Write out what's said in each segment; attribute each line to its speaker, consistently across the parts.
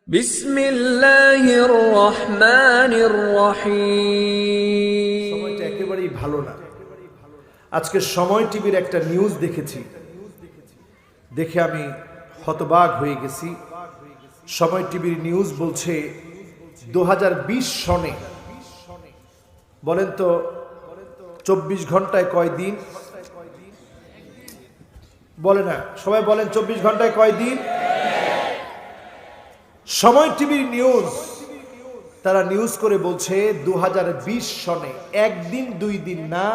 Speaker 1: বিসমিল্লাহির রহমানির রহিম।
Speaker 2: সময়টা একেবারেই ভালো না। আজকে সময় টিভির একটা নিউজ দেখেছি, দেখে আমি হতবাক হয়ে গেছি। সময় টিভির নিউজ বলছে 2020 সনে, বলেন তো 24 ঘন্টায় কয় দিন? বলে না, সবাই বলেন 24 ঘন্টায় কয় দিন? সময় টিভির নিউজ, তারা নিউজ করে বলছে 2020 সনে একদিন দুই দিন না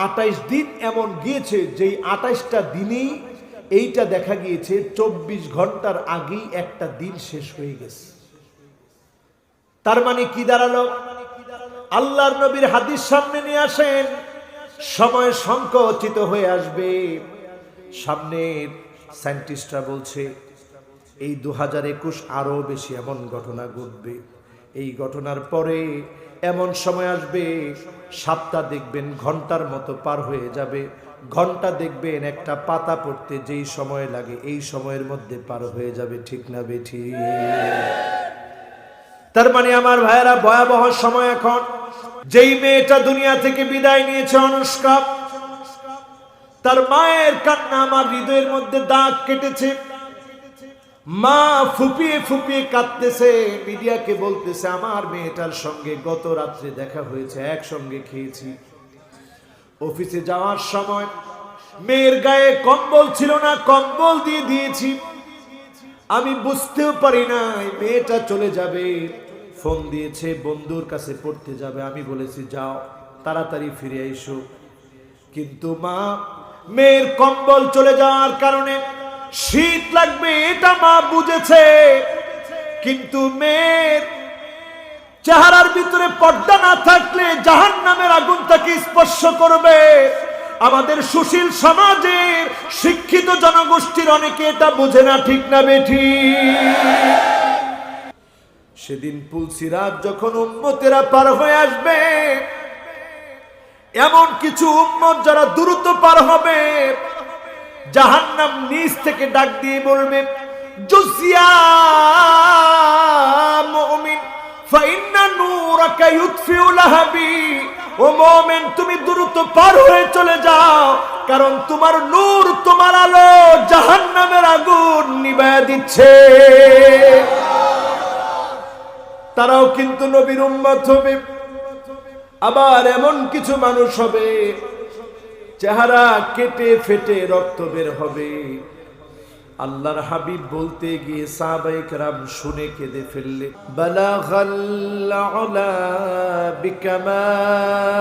Speaker 2: 28 দিন এমন গিয়েছে, যেই 28টা দিনেই এইটা দেখা গিয়েছে 24 ঘন্টার আগেই একটা দিন শেষ হয়ে গেছে। তার মানে কি দাঁড়ালো? আল্লাহর নবীর হাদিস সামনে নিয়ে আসেন, সময় সংকুচিত হয়ে আসবে। সামনের সায়েন্টিস্টরা বলছে এই 2021 আরো বেশি এমন ঘটনা ঘটবে। এই ঘটনার পরে এমন সময় আসবে, সপ্তাহ দেখবেন ঘন্টার মতো পার হয়ে যাবে, ঘন্টা দেখবেন একটা পাতা পড়তে যেই সময় লাগে এই সময়ের মধ্যে পার হয়ে যাবে। ঠিক না বেঠি? তার মানে আমার ভাইয়েরা, ভয়াবহ সময় এখন। যেই মেয়েটা দুনিয়া থেকে বিদায় নিয়েছে, অনুষ্কা, তার মায়ের কান্না আমার হৃদয়ের মধ্যে দাগ কেটেছে। মা ফুপিয়ে ফুপিয়ে কাঁদতেছে, মিডিয়াকে বলতেছে আমার মেয়েটার সঙ্গে গত রাত্রে দেখা হয়েছে, একসঙ্গে খেয়েছি। অফিসে যাওয়ার সময় মেয়ের গায়ে কম্বল ছিল না, কম্বল দিয়ে দিয়েছি। আমি বুঝতেও পারি নাই মেয়েটা চলে যাবে। ফোন দিয়েছে বন্ধুর কাছে পড়তে যাবে, আমি বলেছি যাও তাড়াতাড়ি ফিরে এসো। কিন্তু মা, মেয়ের কম্বল চলে যাওয়ার কারণে শীত লাগবে এটা মা বুঝেছে, কিন্তু মেয়ের চেহারার ভিতরে পর্দা না থাকলে জাহান্নামের আগুন তাকে স্পর্শ করবে। আমাদের সুশীল সমাজের শিক্ষিত জনগোষ্ঠীর অনেকে এটা বোঝে না। ঠিক না বেঠি? সেদিন পুলসিরাত যখন উম্মতেরা পার হয়ে আসবে, এমন কিছু উম্মত যারা দ্রুত পার হবে, জাহান্নাম নিচ থেকে ডাক দিয়ে বলবে জুসিয়া মুমিন ফাইন্না নূরাকা ইউতফিউ লাহাবি। ও মুমিন, তুমি দ্রুত পার হয়ে চলে যাও, কারণ তোমার নূর, তোমার আলো জাহান্নামের আগুন নিভায়া দিচ্ছে। তারাও কিন্তু নবীর উম্মত হবে। আবার এমন কিছু মানুষ হবে চেহারা কেটে ফেটে রক্ত বের হবে। আল্লাহর হাবিব বলতে গিয়ে সাহাবায়ে কেরাম শুনে কেঁদে ফেললে। বালাগাল উলা বিকামালিহি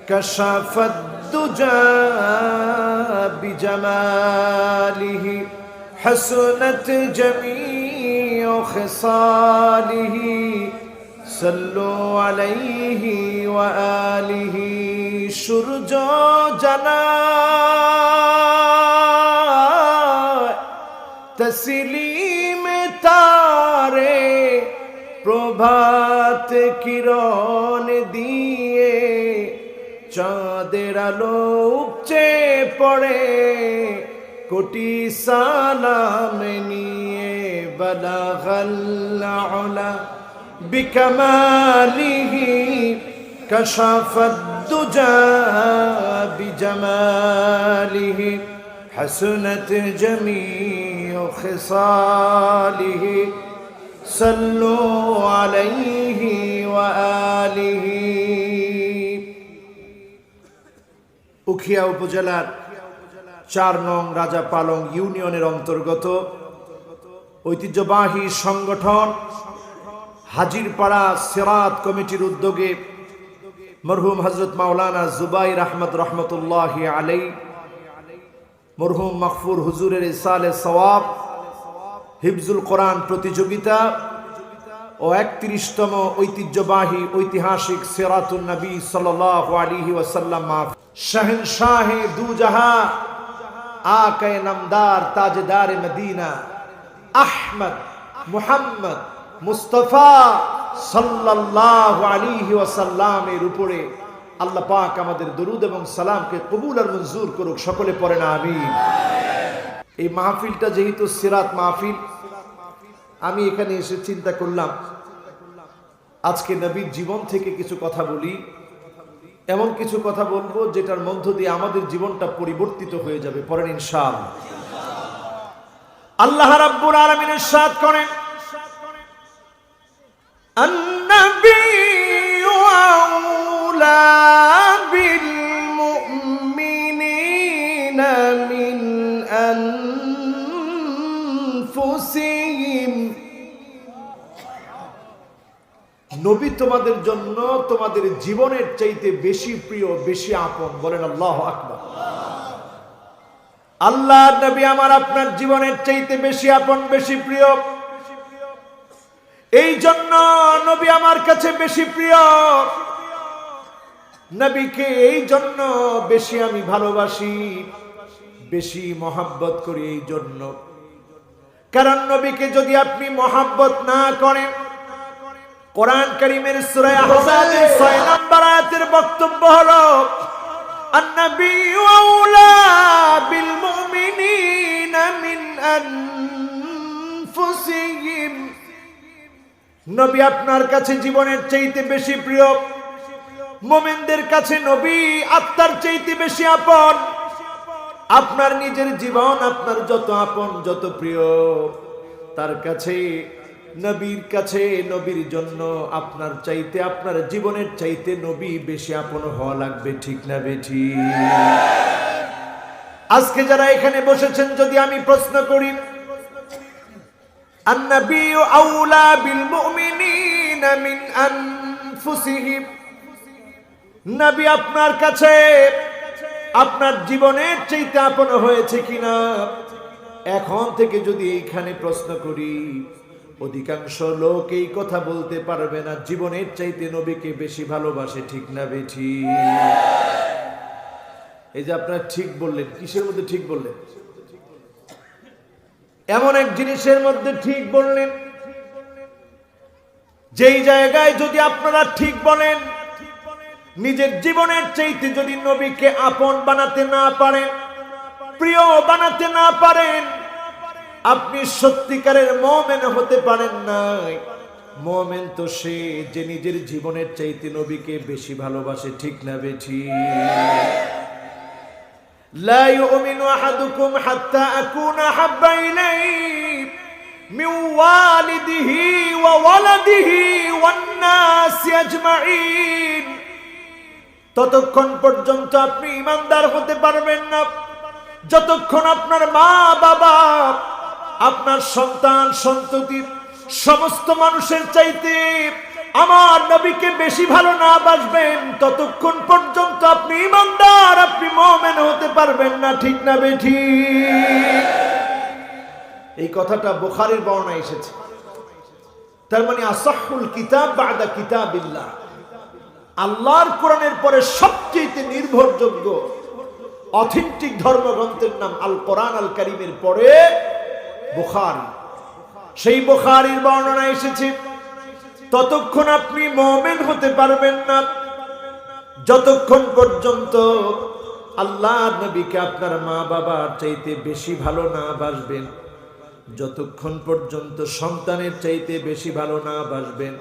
Speaker 2: কাশাফাদ দুজা বিজামালিহি হাসনাত জামিউ খিসালিহি সাল্লু আলাইহি ওয়া আলিহি। সূর্য জানা তসলিম তারে প্রভাত কিরণ দিয়ে, চাঁদের আলো উপচে পড়ে কোটি সালাম নিয়ে। বালাগাল উলা বিকামালিহি কাশাফাদ দুজা বিজামালিহি হাসনাত জামিউ খিসালিহি সাল্লু আলাইহি ওয়া আলিহি। উখিয়া উপজেলার 4 নং রাজাপালং ইউনিয়নের অন্তর্গত ঐতিহ্যবাহী সংগঠন হাজিরপাড়া সিরাত কমিটির উদ্যোগে মরহুম হযরত মাওলানা জুবাইর আহমদ রহমতুল্লাহি আলাইহি, মরহুম মাগফুর হুজুরের ইসালে সওয়াব হিফজুল কোরআন প্রতিযোগিতা ও 31তম ঐতিহ্যবাহী ঐতিহাসিক সিরাতুন নবী সাল্লাল্লাহু আলাইহি ওয়াসাল্লাম মাহফিল। শাহেনশাহে দু জাহাঁ আকে নামদার তাজদার মদিনা আহমদ মুহাম্মদ মুস্তাফা সাল্লাল্লাহু আলাইহি ওয়াসাল্লামের উপরে আল্লাহ পাক আমাদের দরুদ এবং সালামকে কবুল আর মঞ্জুর করুক। সকলে পড়েন আমিন। এই মাহফিলটা যেহেতু সিরাত মাহফিল, আমি এখানে এসে চিন্তা করলাম আজকে নবীর জীবন থেকে কিছু কথা বলি, এমন কিছু কথা বলবো যেটার মধ্য দিয়ে আমাদের জীবনটা পরিবর্তিত হয়ে যাবে। পড়েন ইনশাআল্লাহ। আল্লাহ রাব্বুল আলামিন ইরশাদ করেন, আন-নাবিয়্যু আউলা বিল মুমিনিনা মিন আনফুসিহিম। নবী তোমাদের জন্য তোমাদের জীবনের চাইতে বেশি প্রিয়, বেশি আপন। বলেন আল্লাহু আকবার। আল্লাহ নবী আমার আপনার জীবনের চাইতে বেশি আপন, বেশি প্রিয়। এই জন্য নবী আমার কাছে বেশি প্রিয়। নবীকে এই জন্য বেশি আমি ভালোবাসি, বেশি মহব্বত করি এই জন্য। কারণ নবীকে যদি আপনি মহব্বত না করেন, কোরআন কারীমের সূরা আহজাবের 6 নম্বর আয়াতের বক্তব্য হলো, আন-নাবিয়্যু আউলা বিল মুমিনিনা মিন আনফুসিহিম। নবী আপনার কাছে জীবনের চাইতে বেশি প্রিয়। মুমিনদের কাছে নবী আত্মার চাইতে বেশি আপন। আপনার নিজের জীবন আপনার যত আপন, যত প্রিয়, তার কাছে, নবীর কাছে, নবীর জন্য আপনার চাইতে, আপনার জীবনের চাইতে নবী বেশি আপন হওয়া লাগবে। ঠিক না বেঠি? আজকে যারা এখানে বসেছেন, যদি আমি প্রশ্ন করি, আন-নাবিয়্যু আউলা বিল মুমিনিনা মিন আনফুসিহিম, নবী আপনার কাছে আপনার জীবনের চাইতে আপন হয়েছে কিনা? এখন থেকে যদি এইখানে প্রশ্ন করি, অধিকাংশ লোক এই কথা বলতে পারবে না, জীবনের চাইতে নবীকে বেশি ভালোবাসে। ঠিক না বেঠি? এই যে আপনারা ঠিক বললেন, কিসের মধ্যে ঠিক বললেন? এমন এক জিনিসের মধ্যে ঠিক বললেন, যেই জায়গায় যদি আপনারা ঠিক বলেন, নিজের জীবনের চাইতে যদি নবীকে আপন বানাতে না পারেন, প্রিয় বানাতে না পারেন, আপনি সত্যিকারের মুমিন হতে পারেন নাই। মুমিন তো সে যে নিজের জীবনের চাইতে নবীকে বেশি ভালোবাসে। ঠিক না বেঠি? লা ইউমিনু আহাদুকুম হাত্তা আকুনা হাব্বা ইলাইহি মিন ওয়ালিদিহি ওয়া ওয়ালাদিহি ওয়ান নাসি আজমাইন। ততক্ষণ পর্যন্ত আপনি ঈমানদার হতে পারবেন না যতক্ষণ আপনার মা বাবা, আপনার সন্তান সন্ততি, সমস্ত মানুষের চাইতে আমার নবীকে বেশি ভালো না বাসবেন, ততক্ষণ পর্যন্ত আপনি ঈমানদার, আপনি মুমিন হতে পারবেন না। ঠিক না বেঠি? এই কথাটা বুখারীর বর্ণনায় এসেছে। তার মানে আসাহুল কিতাব বাদা কিতাবিল্লাহ, আল্লাহর কোরআনের পরে সবচেয়ে নির্ভরযোগ্য অথেন্টিক ধর্মগ্রন্থের নাম আল কোরআন আল কারীমের পরে বুখারী। সেই বুখারীর বর্ণনা এসেছে, ততক্ষণ আপনি মুমিন হতে পারবেন না যতক্ষণ পর্যন্ত আল্লাহর নবীকে আপনার মা বাবার চাইতে বেশি ভালো না বাসবেন, যতক্ষণ পর্যন্ত সন্তানের চাইতে বেশি ভালো না বাসবেন,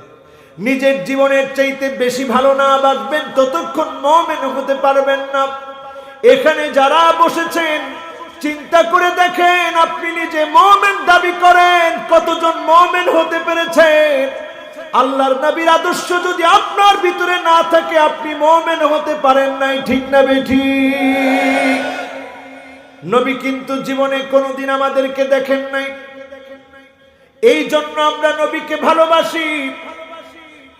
Speaker 2: নিজের জীবনের চাইতে বেশি ভালো না বাসবেন, ততক্ষণ মুমিন হতে পারবেন না। এখানে যারা বসেছেন, চিন্তা করে দেখেন, আপনি নিজে মুমিন দাবি করেন, কতজন মুমিন হতে পেরেছেন? আল্লাহর নবীর আদর্শ যদি আপনার ভিতরে না থাকে, আপনি মুমিন হতে পারেন নাই। ঠিক না বেঠি? নবী কিন্তু জীবনে কোনোদিন আমাদেরকে দেখেন নাই। এই জন্য আমরা নবীকে ভালোবাসি,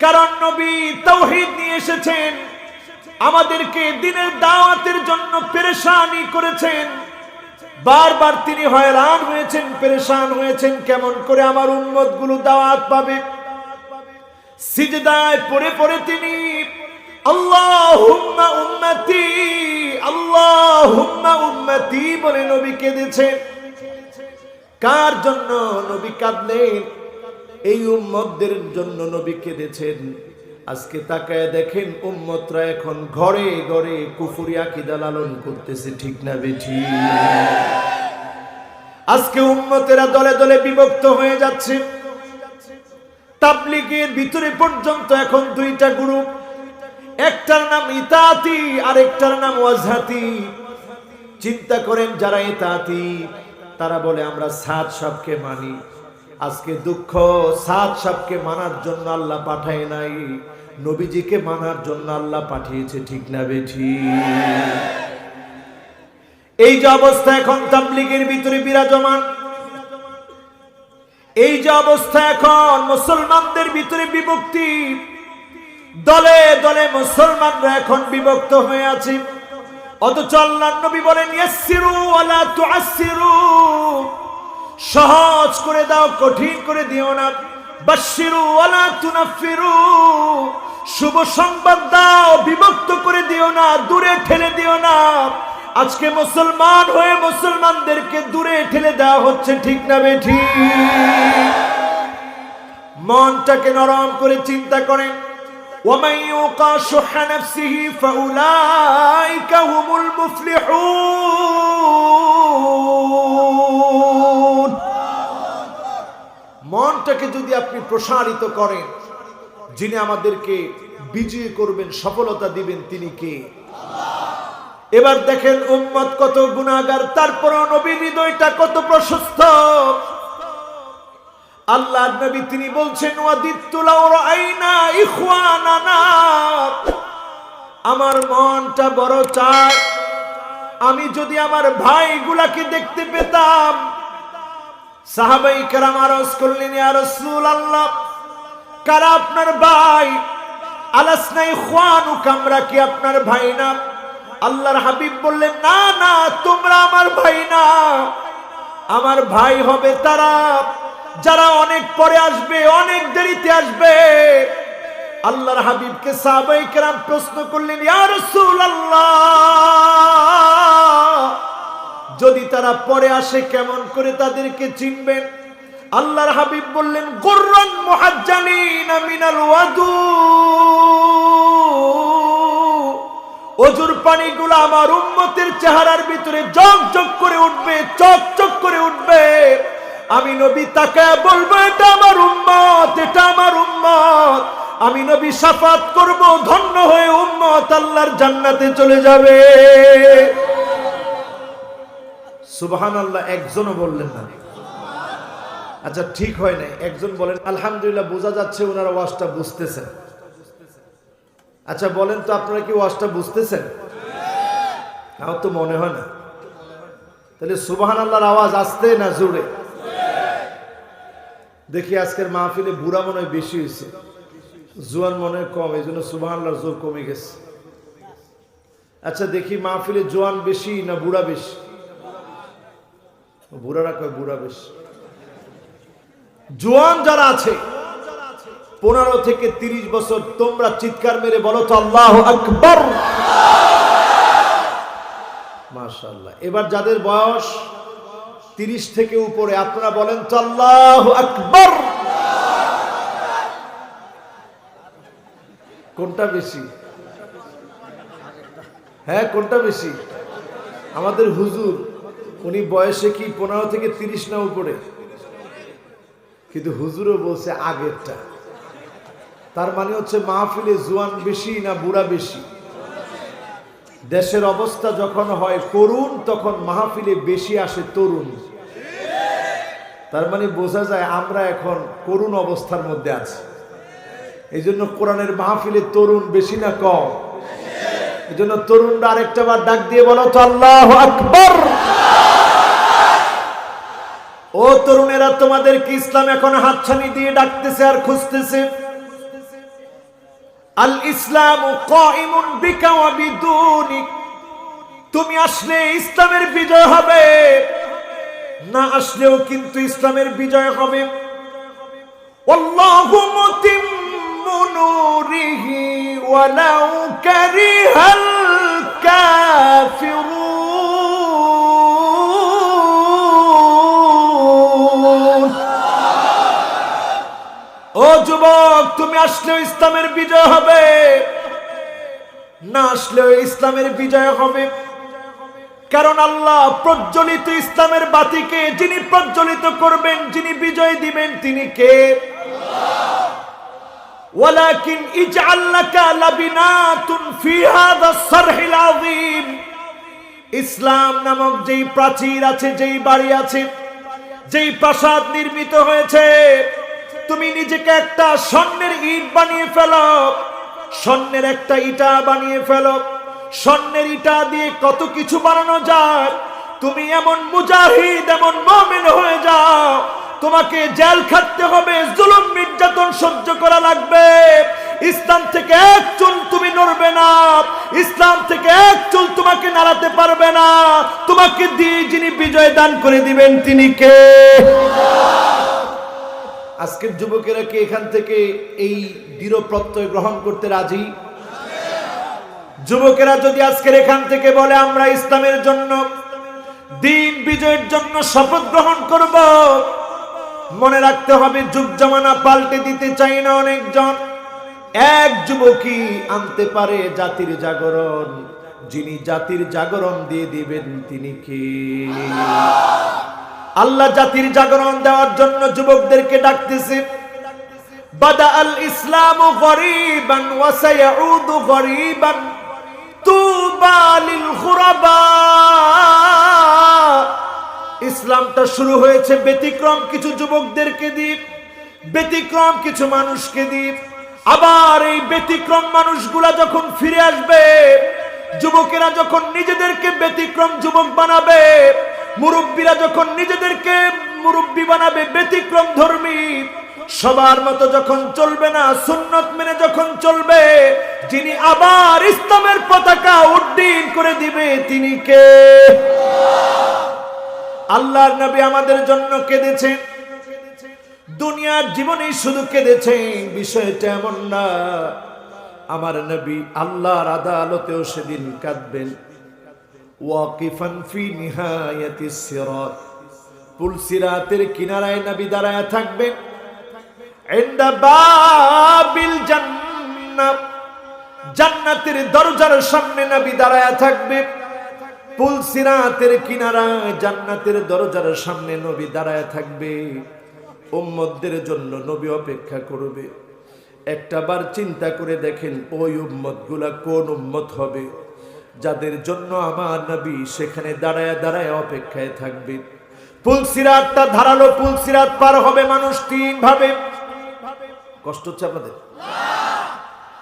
Speaker 2: কারণ নবী তাওহীদ নিয়ে এসেছেন, আমাদেরকে দ্বীনের দাওয়াতের জন্য পেরেশানি করেছেন। বারবার তিনি হয়রান হয়েছেন, পেরেশান হয়েছেন, কেমন করে আমার উম্মতগুলো দাওয়াত পাবে। সিজদায় পড়ে পড়ে তিনি আল্লাহুম্মা উম্মতি, আল্লাহুম্মা উম্মতি বলে নবী কেঁদেছেন। কার জন্য নবী কাঁদলেন? এই উম্মতদের জন্য নবী কেঁদেছেন। আজকে তাকায় দেখেন, উম্মতরা এখন ঘরে ঘরে কুফরি আকীদা লালন করতেছে। ঠিক না বেঠি? আজকে উম্মতেরা দলে দলে বিভক্ত হয়ে যাচ্ছে। তাবলীগের ভিতরে পর্যন্ত এখন দুইটা গ্রুপ, একটার নাম ইতাআতি আর একটার নাম ওয়াজহাতি। চিন্তা করেন, যারা ইতাআতি তারা বলে আমরা সাদ সাহেবকে মানি। আজকে দুঃখ, সাদ সাহেবকে মানার জন্য আল্লাহ পাঠায় নাই, নবীজিকে মানার জন্য আল্লাহ পাঠিয়েছে। ঠিক না বেঠিক? এই যে অবস্থা এখন তাবলীগের ভিতরে বিরাজমান, এই যে অবস্থা এখন মুসলমানদের ভিতরে বিভক্তি, দলে দলে মুসলমানরা এখন বিভক্ত হয়ে আছে। অথচ আল্লাহর নবী বলেন ইয়াসসিরু ওয়ালা তুআসসিরু, সহজ করে দাও, কঠিন করে দিও না। বাশশিরু ওয়ালা তুনাফিরু, শুভ সংবাদ দাও, বিভক্ত করে দিও না, দূরে ঠেলে দিও না। আজকে মুসলমান হয়ে মুসলমানদেরকে দূরে ঠেলে দেওয়া হচ্ছে। ঠিক না বেঠিক? মনটাকে নরম করে চিন্তা করেন। وَمَنْ يُوقَ شُحَّ نَفْسِهِ فَأُولَئِكَ هُمُ الْمُفْلِحُونَ। মনটাকে যদি আপনি প্রসারিত করেন, যিনি আমাদেরকে বিজয়ী করবেন, সফলতা দিবেন, তিনি কে? এবার দেখেন উম্মত কত গুনাহগার, তারপরও নবীর হৃদয়টা কত প্রশস্ত। আল্লাহর নবী তিনি বলছেন ওয়াদিতু লাউ রাআইনা ইখওয়ানানা, আমার মনটা বড় চায় আমি যদি আমার ভাইগুলাকে দেখতে পেতাম। সাহাবায়ে কেরাম আরজ করলেন, ইয়া রাসূলুল্লাহ, কারা আপনার ভাই? আলাসনা ইখওয়ানুকা, আমরা কি আপনার ভাই না? আল্লাহর হাবিব বললেন, না না, তোমরা আমার ভাই না। আমার ভাই হবে তারা যারা অনেক পরে আসবে, অনেক দেরিতে আসবে। আল্লাহর হাবিবকে সাহাবায়ে কেরাম প্রশ্ন করলেন, ইয়া রাসূলুল্লাহ, যদি তারা পরে আসে কেমন করে তাদেরকে চিনবেন? আল্লাহর হাবিব বললেন, গুররান মুহাজ্জালিনা মিনাল ওয়াদু, ওজুর পানিগুলো আমার উম্মতের চেহারার ভিতরে জগজগ করে উঠবে, চকচক করে উঠবে। আমি নবী তাকায় বলবো, এটা আমার উম্মত, এটা আমার উম্মত। আমি নবী শাফাত করব, ধন্য হয়ে উম্মত আল্লাহর জান্নাতে চলে যাবে। সুবহানাল্লাহ। একজনও বললেন না। আচ্ছা, ঠিক হয় না, একজন বলেন আলহামদুলিল্লাহ, বোঝা যাচ্ছে ওনারা ওয়াজটা বুঝতেছেন। আচ্ছা বলেন তো, আপনারা কি ওয়াজটা বুঝতেছেন? আমার তো মনে হয় না। তাহলে সুবহানাল্লাহর আওয়াজ আসতে না জোরে? দেখি আজকের মাহফিলে বুড়া মনে হয় বেশি হয়েছে, জোয়ান মনে হয় কম, এই জন্য সুবহানাল্লাহর জোর কমে গেছে। আচ্ছা দেখি মাহফিলে জোয়ান বেশি না বুড়া বেশি? বুড়ারা কয় বুড়া বেশি। জোয়ান যারা আছে 15 থেকে 30 বছর, তোমরা চিৎকার মেরে বলো তো আল্লাহু আকবার। মাশাআল্লাহ। এবার যাদের বয়স 30 থেকে উপরে, আপনারা বলেন তো আল্লাহু আকবার। কোনটা বেশি? হ্যাঁ, কোনটা বেশি? আমাদের হুজুর, উনি বয়সে কি 15 থেকে 30 না উপরে? কিন্তু হুজুরও বলছে আগেরটা। তার মানে হচ্ছে মাহফিলে জোয়ান বেশি না বুড়া বেশি? দেশের অবস্থা যখন হয় করুণ, তখন মাহফিলে বেশি আসে তরুণ। তার মানে বোঝা যায় আমরা এখন করুণ অবস্থার মধ্যে আছি। এই জন্য কোরআনের মাহফিলে তরুণ বেশি না কম? এই জন্য তরুণরা আরেকটা বার ডাক দিয়ে বলো তো আল্লাহু আকবার। ও তরুণেরা, তোমাদেরকে ইসলাম এখন হাতছানি দিয়ে ডাকতেছে আর খুঁজতেছে। আল ইসলামু কাইমুন বিকা ওয়া বিদুনিক, তুমি আসলে ইসলামের বিজয় হবে, না আসলেও কিন্তু ইসলামের বিজয় হবে। আল্লাহু মুতিম্মু নূরিহি ওয়ালাউ কারিহাল কাফিরুন। ও যুবক, তুমি আসলেও ইসলামের বিজয় হবে, না আসলেও ইসলামের বিজয় হবে। কারণ আল্লাহ প্রজ্বলিত ইসলামের বাতিকে যিনি প্রজ্বলিত করবেন, যিনি বিজয় দিবেন তিনি কে? ওয়ালাকিন ইজআল লাকা লাবিনাতুন ফি হাযা সারহিল আযীম। ইসলাম নামক যেই প্রাচীর আছে, যেই বাড়ি আছে, যেই প্রাসাদ নির্মিত হয়েছে, তুমি নিজেকে একটা স্বর্ণের ইট বানিয়ে ফেলো, স্বর্ণের একটা ইটা বানিয়ে ফেলো। স্বর্ণের ইটা দিয়ে কত কিছু বানানো যায়। তুমি এমন মুজাহিদ, এমন মুমিন হয়ে যাও, তোমাকে জেল খাটতে হবে, জুলুম নির্যাতন সহ্য করা লাগবে। ইসলাম থেকে এক চুল তুমি নড়বে না, ইসলাম থেকে এক চুল তোমাকে নাড়াতে পারবে না। তোমাকে দিয়ে যিনি বিজয় দান করে দিবেন তিনি কে? আজকের যুবকেরা কি এখান থেকে এই দৃঢ় প্রত্যয় গ্রহণ করতে রাজি? যুবকেরা যদি আজকের এখান থেকে বলে আমরা ইসলামের জন্য, দিন বিজয়ের জন্য শপথ গ্রহণ করব, মনে রাখতে হবে যুগ জামানা পাল্টে দিতে চাই না অনেকজন। এক যুবকই আনতে পারে জাতির জাগরণ। যিনি জাতির জাগরণ দিয়ে দিবেন তিনি কে? আল্লাহ জাতির জাগরণ দেওয়ার জন্য যুবকদেরকে ডাকতেছে। বাদা আল ইসলামু গরীবান ওয়া সায়াউদু গরীবান তুবা লিল গুরাবা। ইসলামটা শুরু হয়েছে ব্যতিক্রম কিছু যুবকদেরকে দিয়ে, ব্যতিক্রম কিছু মানুষকে দিয়ে। আবার এই ব্যতিক্রম মানুষগুলা যখন ফিরে আসবে, যুবকেরা যখন নিজেদেরকে ব্যতিক্রম যুবক বানাবে, মুরব্বীরা যখন নিজেদেরকে মুরব্বী বানাবে, ব্যতিক্রম ধর্মী, সবার মতো যখন চলবে না, সুন্নত মেনে যখন চলবে, যিনি আবার ইসলামের পতাকা উড্ডীন করে দিবে তিনি কে? আল্লাহর নবী আমাদের জন্য কেঁদেছেন, দুনিয়ার জীবনে শুধু কেঁদেছেন বিষয়টা এমন না। আমার নবী আল্লাহর আদালতেও সেদিন কাঁদবেন। ওয়াকিফান ফি নিহায়াতিস সিরাত, পুল সিরাতের কিনারায় নবী দাঁড়ায় থাকবেন। ইনদা বাবিল জান্নাহ, জান্নাতের দরজার সামনে নবী দাঁড়ায় থাকবে। পুল সিরাতের কিনারায় জান্নাতের দরজার সামনে নবী দাঁড়ায় থাকবে। উম্মতদের জন্য নবী অপেক্ষা করবে। একটাবার চিন্তা করে দেখেন ওই উম্মতগুলা কোন উম্মত হবে যাদের জন্য আমার নবী সেখানে দাঁড়ায় দাঁড়ায় অপেক্ষায় থাকবে। পুল সিরাতটা ধারালো, পুল সিরাত পার হবে মানুষ তিন ভাবে। কষ্ট হচ্ছে আপনাদের?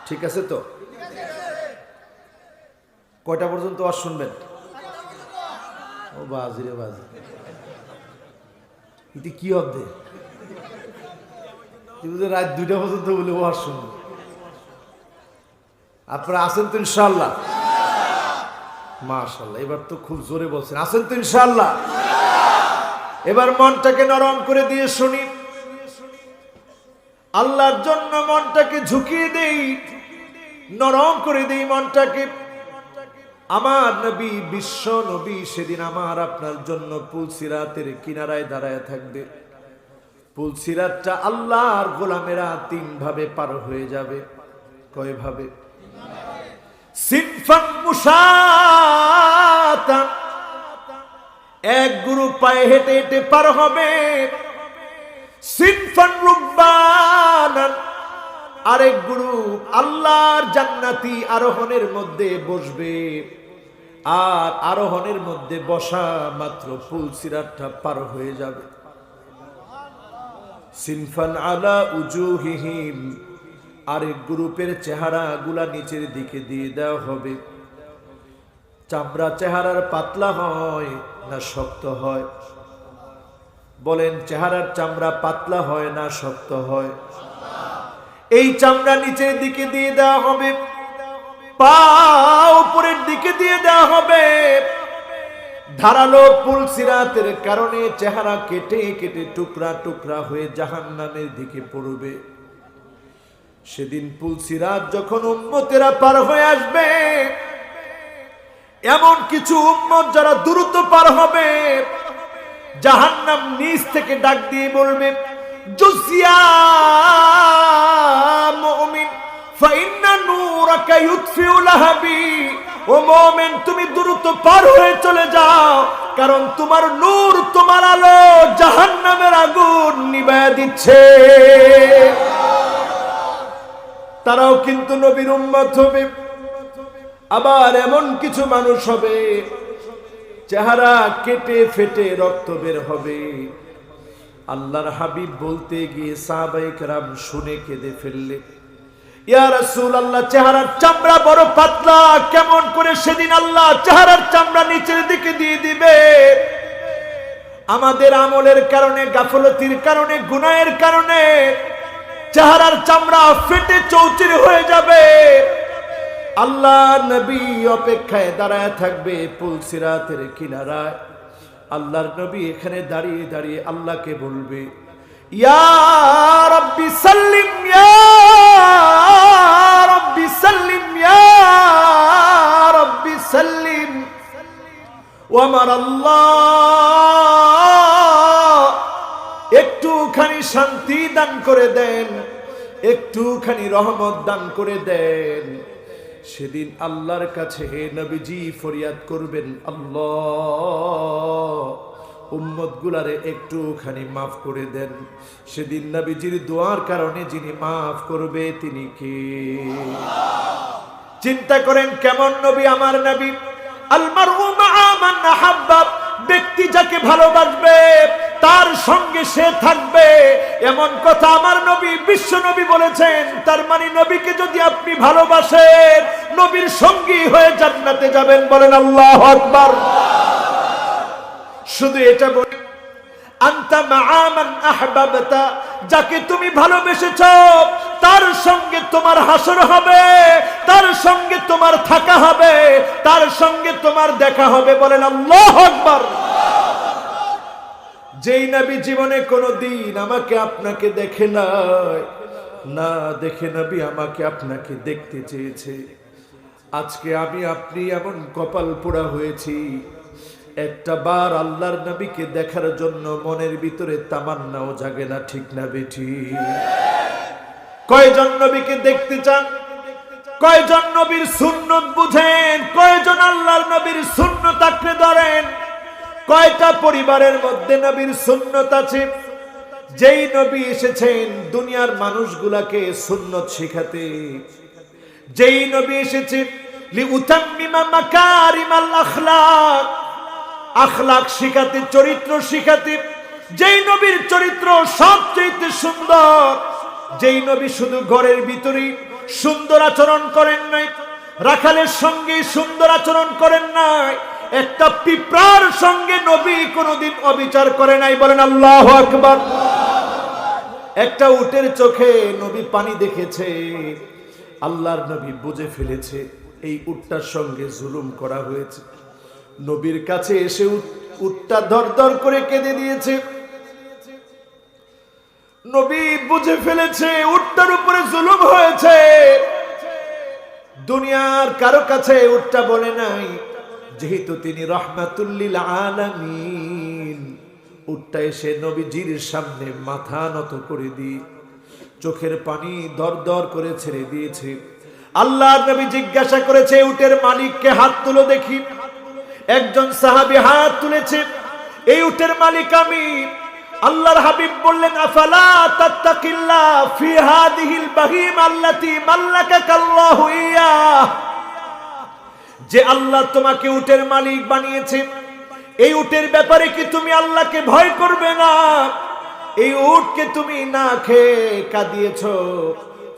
Speaker 2: ঠিক আছে তো? কয়টা পর্যন্ত আর শুনবেন? ও বাজি রে বাজি, এটি কি হবে? রাত 2টা পর্যন্ত বলে ওয়াজ শুনবেন। আপনারা আছেন তো ইনশাআল্লাহ? মাশাআল্লাহ, এবার তো খুব জোরে বলছেন। আছেন তো ইনশাআল্লাহ? এবার মনটাকে নরম করে দিয়ে শুনি। আল্লাহর জন্য মনটাকে ঝুঁকিয়ে দেই, নরম করে দেই মনটাকে। আমার নবী, বিশ্ব নবী সেদিন আমার আপনার জন্য পুল সিরাতের কিনারায় দাঁড়ায় থাকবে। পুল সিরাতটা আল্লাহর গোলামেরা 3 ভাবে পার হয়ে যাবে। কয় ভাবে? সিনফান মুশাতান, এক গ্রুপ পায়ে হেঁটে হেঁটে পার হবে। সিনফান রুকবানান, আরেক গ্রুপ আল্লাহর জান্নাতি আরোহণের মধ্যে বসবে। আর আরোহণের মধ্যে বসা মাত্র পুল সিরাতটা পার হয়ে যাবে। সিনফান আলা উজুহিহিম, আরেক গ্রুপের চেহারা গুলা নিচের দিকে দিয়ে দেওয়া হবে। চামড়া চেহারার পাতলা হয় না শক্ত হয়? বলেন, চেহারার চামড়া পাতলা হয় না শক্ত হয়? এই চামড়া নিচের দিকে দিয়ে দেওয়া হবে, পা উপরের দিকে দিয়ে দেওয়া হবে। ধারালো পুল সিরাতের কারণে চেহারা কেটে কেটে টুকরা টুকরা হয়ে জাহান্নামের দিকে পড়বে। সেদিন পুল সিরাত যখন উম্মতেরা পার হয়ে আসবে, এমন কিছু উম্মত যারা দ্রুত পার হবে, জাহান্নাম নিচ থেকে ডাক দিয়ে বলবে, জুসিয়া মুমিন ফাইন্না নূরাকা ইউতফিউ লাহাবি ও মুমিন তুমি দ্রুত পার হয়ে চলে যাও, কারণ তোমার নূর, তোমার আলো জাহান্নামের আগুন নিভায়া দিচ্ছে। তারাও কিন্তু নবীর উম্মত হবে। আবার এমন কিছু মানুষ হবে চেহারা কেটে ফেটে রক্ত বের হবে। আল্লাহর হাবিব বলতে গিয়ে সাহাবায়ে কেরাম শুনে কেঁদে ফেললে, ইয়া রাসূলুল্লাহ চেহারার চামড়া বড় পাতলা, কেমন করে সেদিন আল্লাহ চেহারার চামড়া নিচের দিকে দিয়ে দিবে? আমাদের আমলের কারণে, গাফলতির কারণে, গুনাহের কারণে চেহারার চামড়া ফেটে চৌচির হয়ে যাবে। আল্লাহ নবী অপেক্ষায় দাঁড়ায় থাকবে পুলসিরাতের কিনারায়। আল্লাহর নবী এখানে দাঁড়িয়ে দাঁড়িয়ে আল্লাহকে বলবে, ইয়া রাব্বি সাল্লিম, ইয়া রাব্বি সাল্লিম, ইয়া রাব্বি সাল্লিম। ও আমার আল্লাহ একটুখানি শান্তি দান করে দেন, একটুখানি রহমত দান করে দেন। সেদিন আল্লাহর কাছে হে নবীজি ফরিয়াদ করবেন, আল্লাহ উম্মত গুলারে একটুখানি মাফ করে দেন। সেদিন নবীজির দোয়ার কারণে যিনি মাফ করবে তিনি কে? চিন্তা করেন কেমন নবী আমার নবী। আল মারউ মা'a মান আহাব্বা, ব্যক্তি যাকে ভালোবাসবে তার সঙ্গে সে থাকবে, এমন কথা আমার নবী বিশ্ব নবী বলেছেন। তার মানে নবীকে যদি আপনি ভালোবাসেন নবীর সঙ্গী হয়ে জান্নাতে যাবেন। বলেন আল্লাহু আকবার। শুধু এটা বলে, আনতা মা'a মান আহবাবতা, যাকে তুমি ভালোবেসেছো তার সঙ্গে তোমার হাসর হবে, তার সঙ্গে তোমার থাকা হবে, তার সঙ্গে তোমার দেখা হবে। বলেন আল্লাহু আকবার। যেই নবী জীবনে কোনোদিন আমাকে আপনাকে দেখে নাই, না দেখে নবী আমাকে আপনাকে দেখতে চেয়েছে। আজকে আমি আপনি এমন কপাল পোড়া হয়েছি, একটা বার আল্লাহর নবীকে দেখার জন্য মনের ভিতরে তামান্নাও জাগে না, ঠিক না বেঠি? কয়জন নবীকে দেখতে চান? কয়জন নবীর সুন্নত বুঝেন? কয়জন আল্লাহর নবীর সুন্নত আঁকড়ে ধরেন? কয়টা পরিবারের মধ্যে নবীর সুন্নত আছে? যেই নবী এসেছেন দুনিয়ার মানুষগুলাকে সুন্নত শিখাতে, যেই নবী এসেছে লিউতাম্মিমা মাকারিমাল আখলাক, আখলাক শিখাতে, চরিত্র শিখাতে, যেই নবীর চরিত্র সবচেয়ে সুন্দর, যেই নবী শুধু ঘরের ভিতরেই সুন্দর আচরণ করেন নাই, রাখালের সঙ্গে সুন্দর আচরণ করেন নাই, একটা পিঁপড়ার সঙ্গে নবী কোনোদিন অবিচার করে নাই। বলেন আল্লাহু আকবার। একটা উটের চোখে নবী পানি দেখেছে, আল্লাহর নবী বুঝে ফেলেছে এই উটটার সঙ্গে জুলুম করা হয়েছে। নবীর কাছে এসে উটটা দরদর করে কেঁদে দিয়েছে। নবী বুঝে ফেলেছে উটটার উপরে জুলুম হয়েছে। দুনিয়ার কারো কাছে উটটা বলে নাই, যেহেতু তিনি রাহমাতুল লিল আলামিন। উটটা এসে নবীজির সামনে মাথা নত করে দিয়ে চোখের পানি দরদর করে ছেড়ে দিয়েছে। আল্লাহর নবী জিজ্ঞাসা করেছে, উটের মালিককে হাত তুলো দেখি। একজন সাহাবী হাত তুলেছে, এই উটের মালিক আমি। আল্লাহর হাবিব বললেন, আফালা তাত্তাকিল্লাহ ফি হাদিহিল বাহিম আল্লাতী মাল্লাকাকাল্লাহু ইয়া, যে আল্লাহ তোমাকে উটের মালিক বানিয়েছে, এই উটের ব্যাপারে কি তুমি আল্লাহকে ভয় করবে না? এই উটকে তুমি না খেয়ে কাঁদিয়েছো,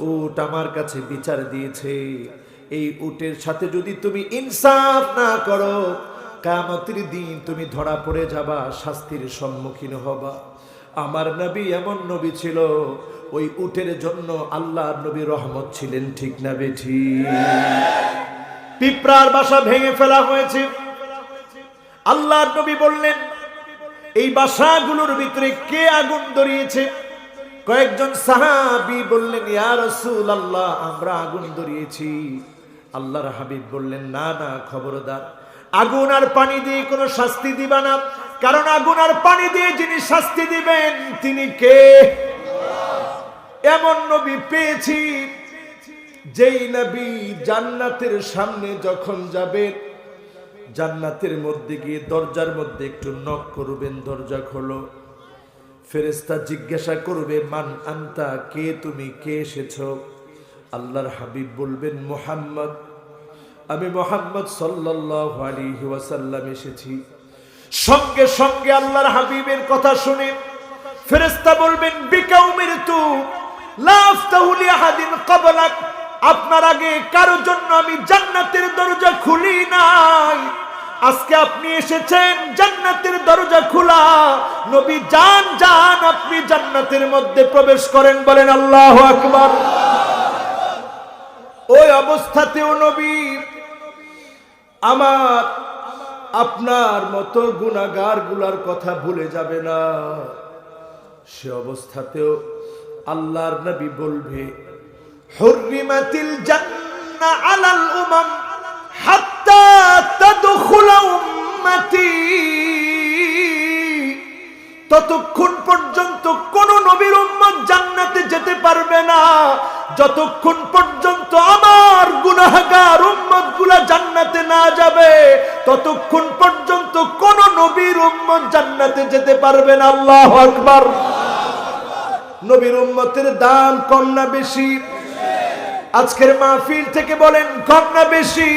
Speaker 2: উট আমার কাছে বিচার দিয়েছে। এই উটের সাথে যদি তুমি ইনসাফ না করো, কিয়ামতের দিন তুমি ধরা পড়ে যাবা, শাস্তির সম্মুখীন হবা। আমার নবী এমন নবী ছিল, ওই উটের জন্য আল্লাহর নবী রহমত ছিলেন, ঠিক না বেঠি? পিঁপড়ার বাসা ভেঙে ফেলা হয়েছে। আল্লাহর নবী বললেন, এই বাসাগুলোর ভিতরে কে আগুন ধরিয়েছে? কয়েকজন সাহাবী বললেন, ইয়া রাসূলুল্লাহ আমরা আগুন ধরিয়েছি। আল্লাহর হাবিব বললেন, না না, খবরদার, আগুন আর পানি দিয়ে কোনো শাস্তি দিবা না, কারণ আগুন আর পানি দিয়ে যিনি শাস্তি দিবেন তিনি কে? এমন নবী পেয়েছি যেই নবী জান্নাতের সামনে যখন যাবেন, জান্নাতের মধ্যে গিয়ে দরজার মধ্যে একটু নক করবেন, দরজা খোলো। ফেরেশতা জিজ্ঞাসা করবে, মান আনতা, কে তুমি, কে এসেছো? আল্লাহর হাবিব বলবেন, মুহাম্মদ, আমি মুহাম্মদ সাল্লাল্লাহু আলাইহি ওয়াসাল্লাম এসেছি। সঙ্গে সঙ্গে আল্লাহর হাবিবের কথা শুনে ফেরেশতা বলবেন, বিকাউমির তু লা আফতাহু লিআহাদিন ক্বাবলাক, আপনার আগে কারোর জন্য আমি জান্নাতের দরজা খুলি নাই, আজকে আপনি এসেছেন, জান্নাতের দরজা খোলা। নবী যান যান, আপনি জান্নাতের মধ্যে প্রবেশ করেন, বলেন আল্লাহু আকবার। ওই অবস্থাতেও নবী আমার আপনার মতো গুনাহগার গুলার কথা ভুলে যাবে না। সে অবস্থাতেও আল্লাহর নবী বলবে, হুররিমাতিল জান্নাহ আলাল উমাম হাত্তা তাদখুলা উম্মতি, ততক্ষণ পর্যন্ত কোন নবীর উম্মত জান্নাতে যেতে পারবে না যতক্ষণ পর্যন্ত আমার গুনাহগার উম্মতগুলা জান্নাতে না যাবে, ততক্ষণ পর্যন্ত কোন নবীর উম্মত জান্নাতে যেতে পারবে না। আল্লাহু আকবার। নবীর উম্মতের দাম কম না বেশি? আজকের মাহফিল থেকে বলেন, কম না বেশি?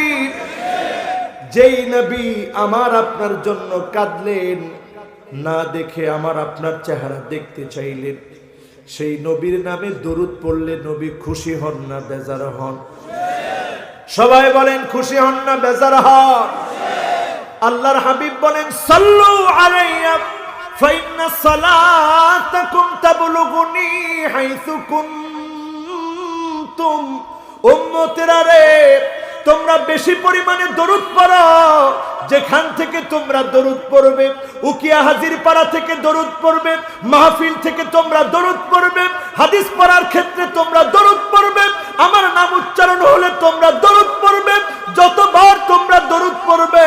Speaker 2: যেই নবী আমার আপনার জন্য কাঁদলেন, না দেখে আমার আপনার চেহারা দেখতে চাইলেন, সেই নবীর নামে দরুদ পড়লে নবী খুশি হন না বেজার হন? সবাই বলেন, খুশি হন না বেজার হন? আল্লাহর হাবিব বলেন, সাল্লু আলাইয়া ফাইন্না সালাতাকুম তাবলুগুনি হাইসু কুনতুম। উম্মতেরা রে, তোমরা বেশি পরিমাণে দরুদ পড়ো, যেখান থেকে তোমরা দরুদ পড়বে, উকিয়া হাজির পাড়া থেকে দরুদ পড়বে, মাহফিল থেকে তোমরা দরুদ পড়বে, হাদিস পড়ার ক্ষেত্রে তোমরা দরুদ পড়বে, আমার নাম উচ্চারণ হলে তোমরা দরুদ পড়বে। যতবার তোমরা দরুদ পড়বে,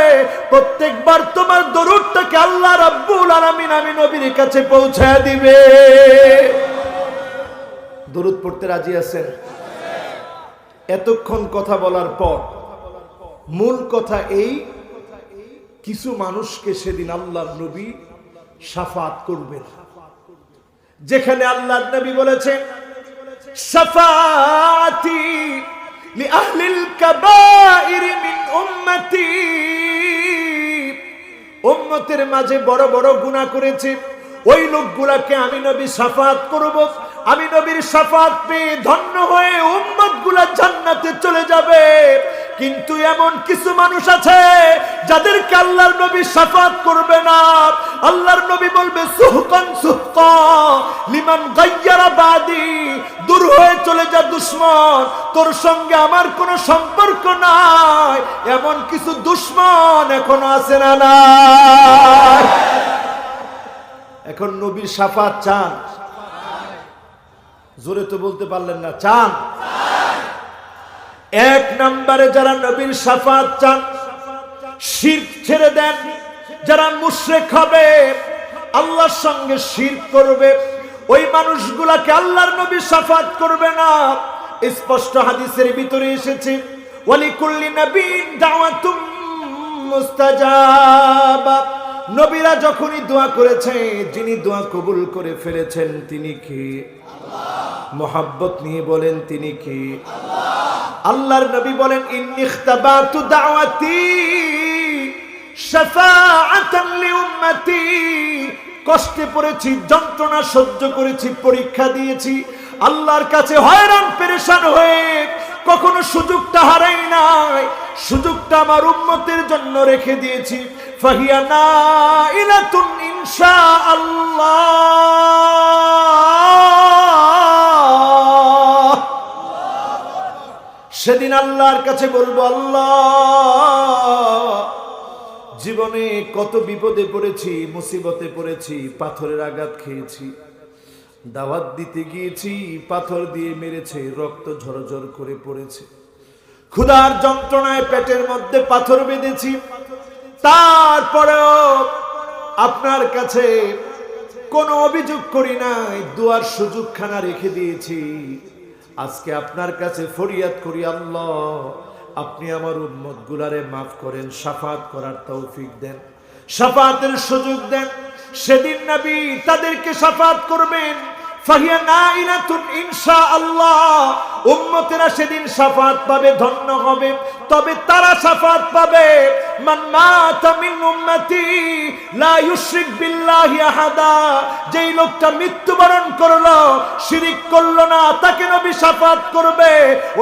Speaker 2: প্রত্যেকবার তোমার দরুদটাকে আল্লাহ রাব্বুল আলামিন আমি নবীর কাছে পৌঁছায় দিবে। দরুদ পড়তে রাজি আছেন? এতক্ষণ কথা বলার পর মূল কথা এই, কিছু মানুষকে সেদিন আল্লাহর নবী শাফাত করবেন, যেখানে আল্লাহর নবী বলেছেন, শাফাআতি লি আহলিল কাবাইর মিন উম্মতি। উম্মতের মাঝে বড় বড় গুনাহ করেছে, ওই লোকগুলাকে আমি নবী শাফাত করব। আমি নবীর শাফাত পেয়ে ধন্য হয়ে উম্মতগুলা জান্নাতে চলে যাবে। কিন্তু এমন কিছু মানুষ আছে যাদেরকে আল্লাহর নবী শাফাত করবে না। আল্লাহর নবী বলবে, সুহকান সুহকা লিমান গায়্যারা বাদি, দূর হয়ে চলে যা দুশমন, তোর সঙ্গে আমার কোনো সম্পর্ক নাই। এমন কিছু দুশমন এখনো আছে না নাই? এখন নবীর শাফাত চান? জোরে তো বলতে পারলেন না, চান? এক নম্বরে যারা নবীর শাফাত চান, শিরক ছেড়ে দেন, যারা মুশরিক হবে, আল্লাহর সঙ্গে শিরক করবে, ওই মানুষগুলাকে আল্লাহর নবী শাফাত করবে না। স্পষ্ট হাদিসের ভিতরে এসেছে, ওয়ালিকুল্লি নবীন দাওয়াতুম মুস্তাজাবা। নবীরা যখনই দোয়া করেছে, যিনি দোয়া কবুল করে ফেলেছেন তিনি কে? মোহাব্বত নিয়ে বলেন, তিনি কে? আল্লাহর নবী বলেন, ইন্নী ইখতাবাতু দাওয়াতি শাফাআতান লিউম্মতি। কষ্টে পড়েছি, যন্ত্রণা সহ্য করেছি, পরীক্ষা দিয়েছি, আল্লাহর কাছে হয়রান পেরেশান হয়ে কখনো সুযোগটা হারাই নাই, সুযোগটা আমার উম্মতের জন্য রেখে দিয়েছি। ফাহিয়া নাইলাতুন ইনশাআল্লাহ। সেদিন আল্লাহর কাছে বলবো, আল্লাহ, জীবনে কত বিপদে পড়েছি, মুসিবতে পড়েছি, পাথরের আঘাত খেয়েছি, দাওয়াত দিতে গিয়েছি, পাথর দিয়ে মেরেছে, রক্ত ঝরঝর করে পড়েছে, ক্ষুধার যন্ত্রণায় পেটের মধ্যে পাথর বেঁধেছি, তারপরেও আপনার কাছে কোনো অভিযোগ করি নাই, দুয়ার সুযোগখানা রেখে দিয়েছি। আজকে আপনার কাছে ফরিয়াদ করি, আল্লাহ আপনি আমার উম্মত গুলারে মাফ করেন, শাফাত করার তৌফিক দেন, শাফাতের সুযোগ দেন। সেদিন নবী তাদেরকে শাফাত করবেন, ফাহিয়া নাইলাতুন ইনশাআল্লাহ। উম্মতেরা সেদিন শাফাত পাবে, ধন্য হবে। তবে তারা শাফাত পাবে মান মাতা মিন উম্মতি লা ইউশরিক বিল্লাহি আহাদা। যেই লোকটা মৃত্যুবরণ করলো, শিরিক করলো না, তাকে নবী শাফাত করবে।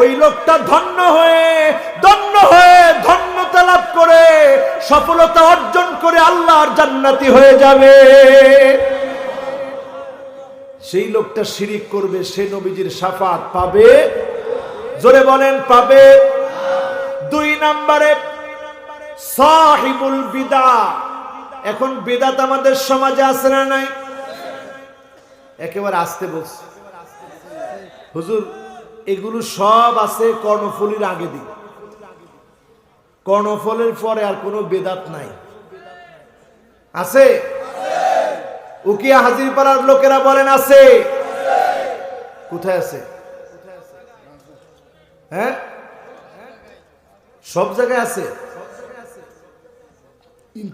Speaker 2: ওই লোকটা ধন্য হয়ে ধন্যতা লাভ করে, সফলতা অর্জন করে আল্লাহর জান্নাতি হয়ে যাবে। সেই লোকটা শিরিক করবে, সে নবীজির শাফাত পাবে? জোরে বলেন, পাবে? 2 নম্বরে সাহিবুল বিদআহ। এখন বিদআত আমাদের সমাজে আছে না নাই? একেবারে আসতে বলছি হুজুর, এগুলো সব আছে কর্ণফুলির আগে দিকে, কর্ণফুলের পরে আর কোনো বিদআত নাই। আছে? উকিয়া হাজিরপাড়ার লোকেরা বলেন আছে? কোথায় আছে? হ্যাঁ, সব জায়গায় আছে।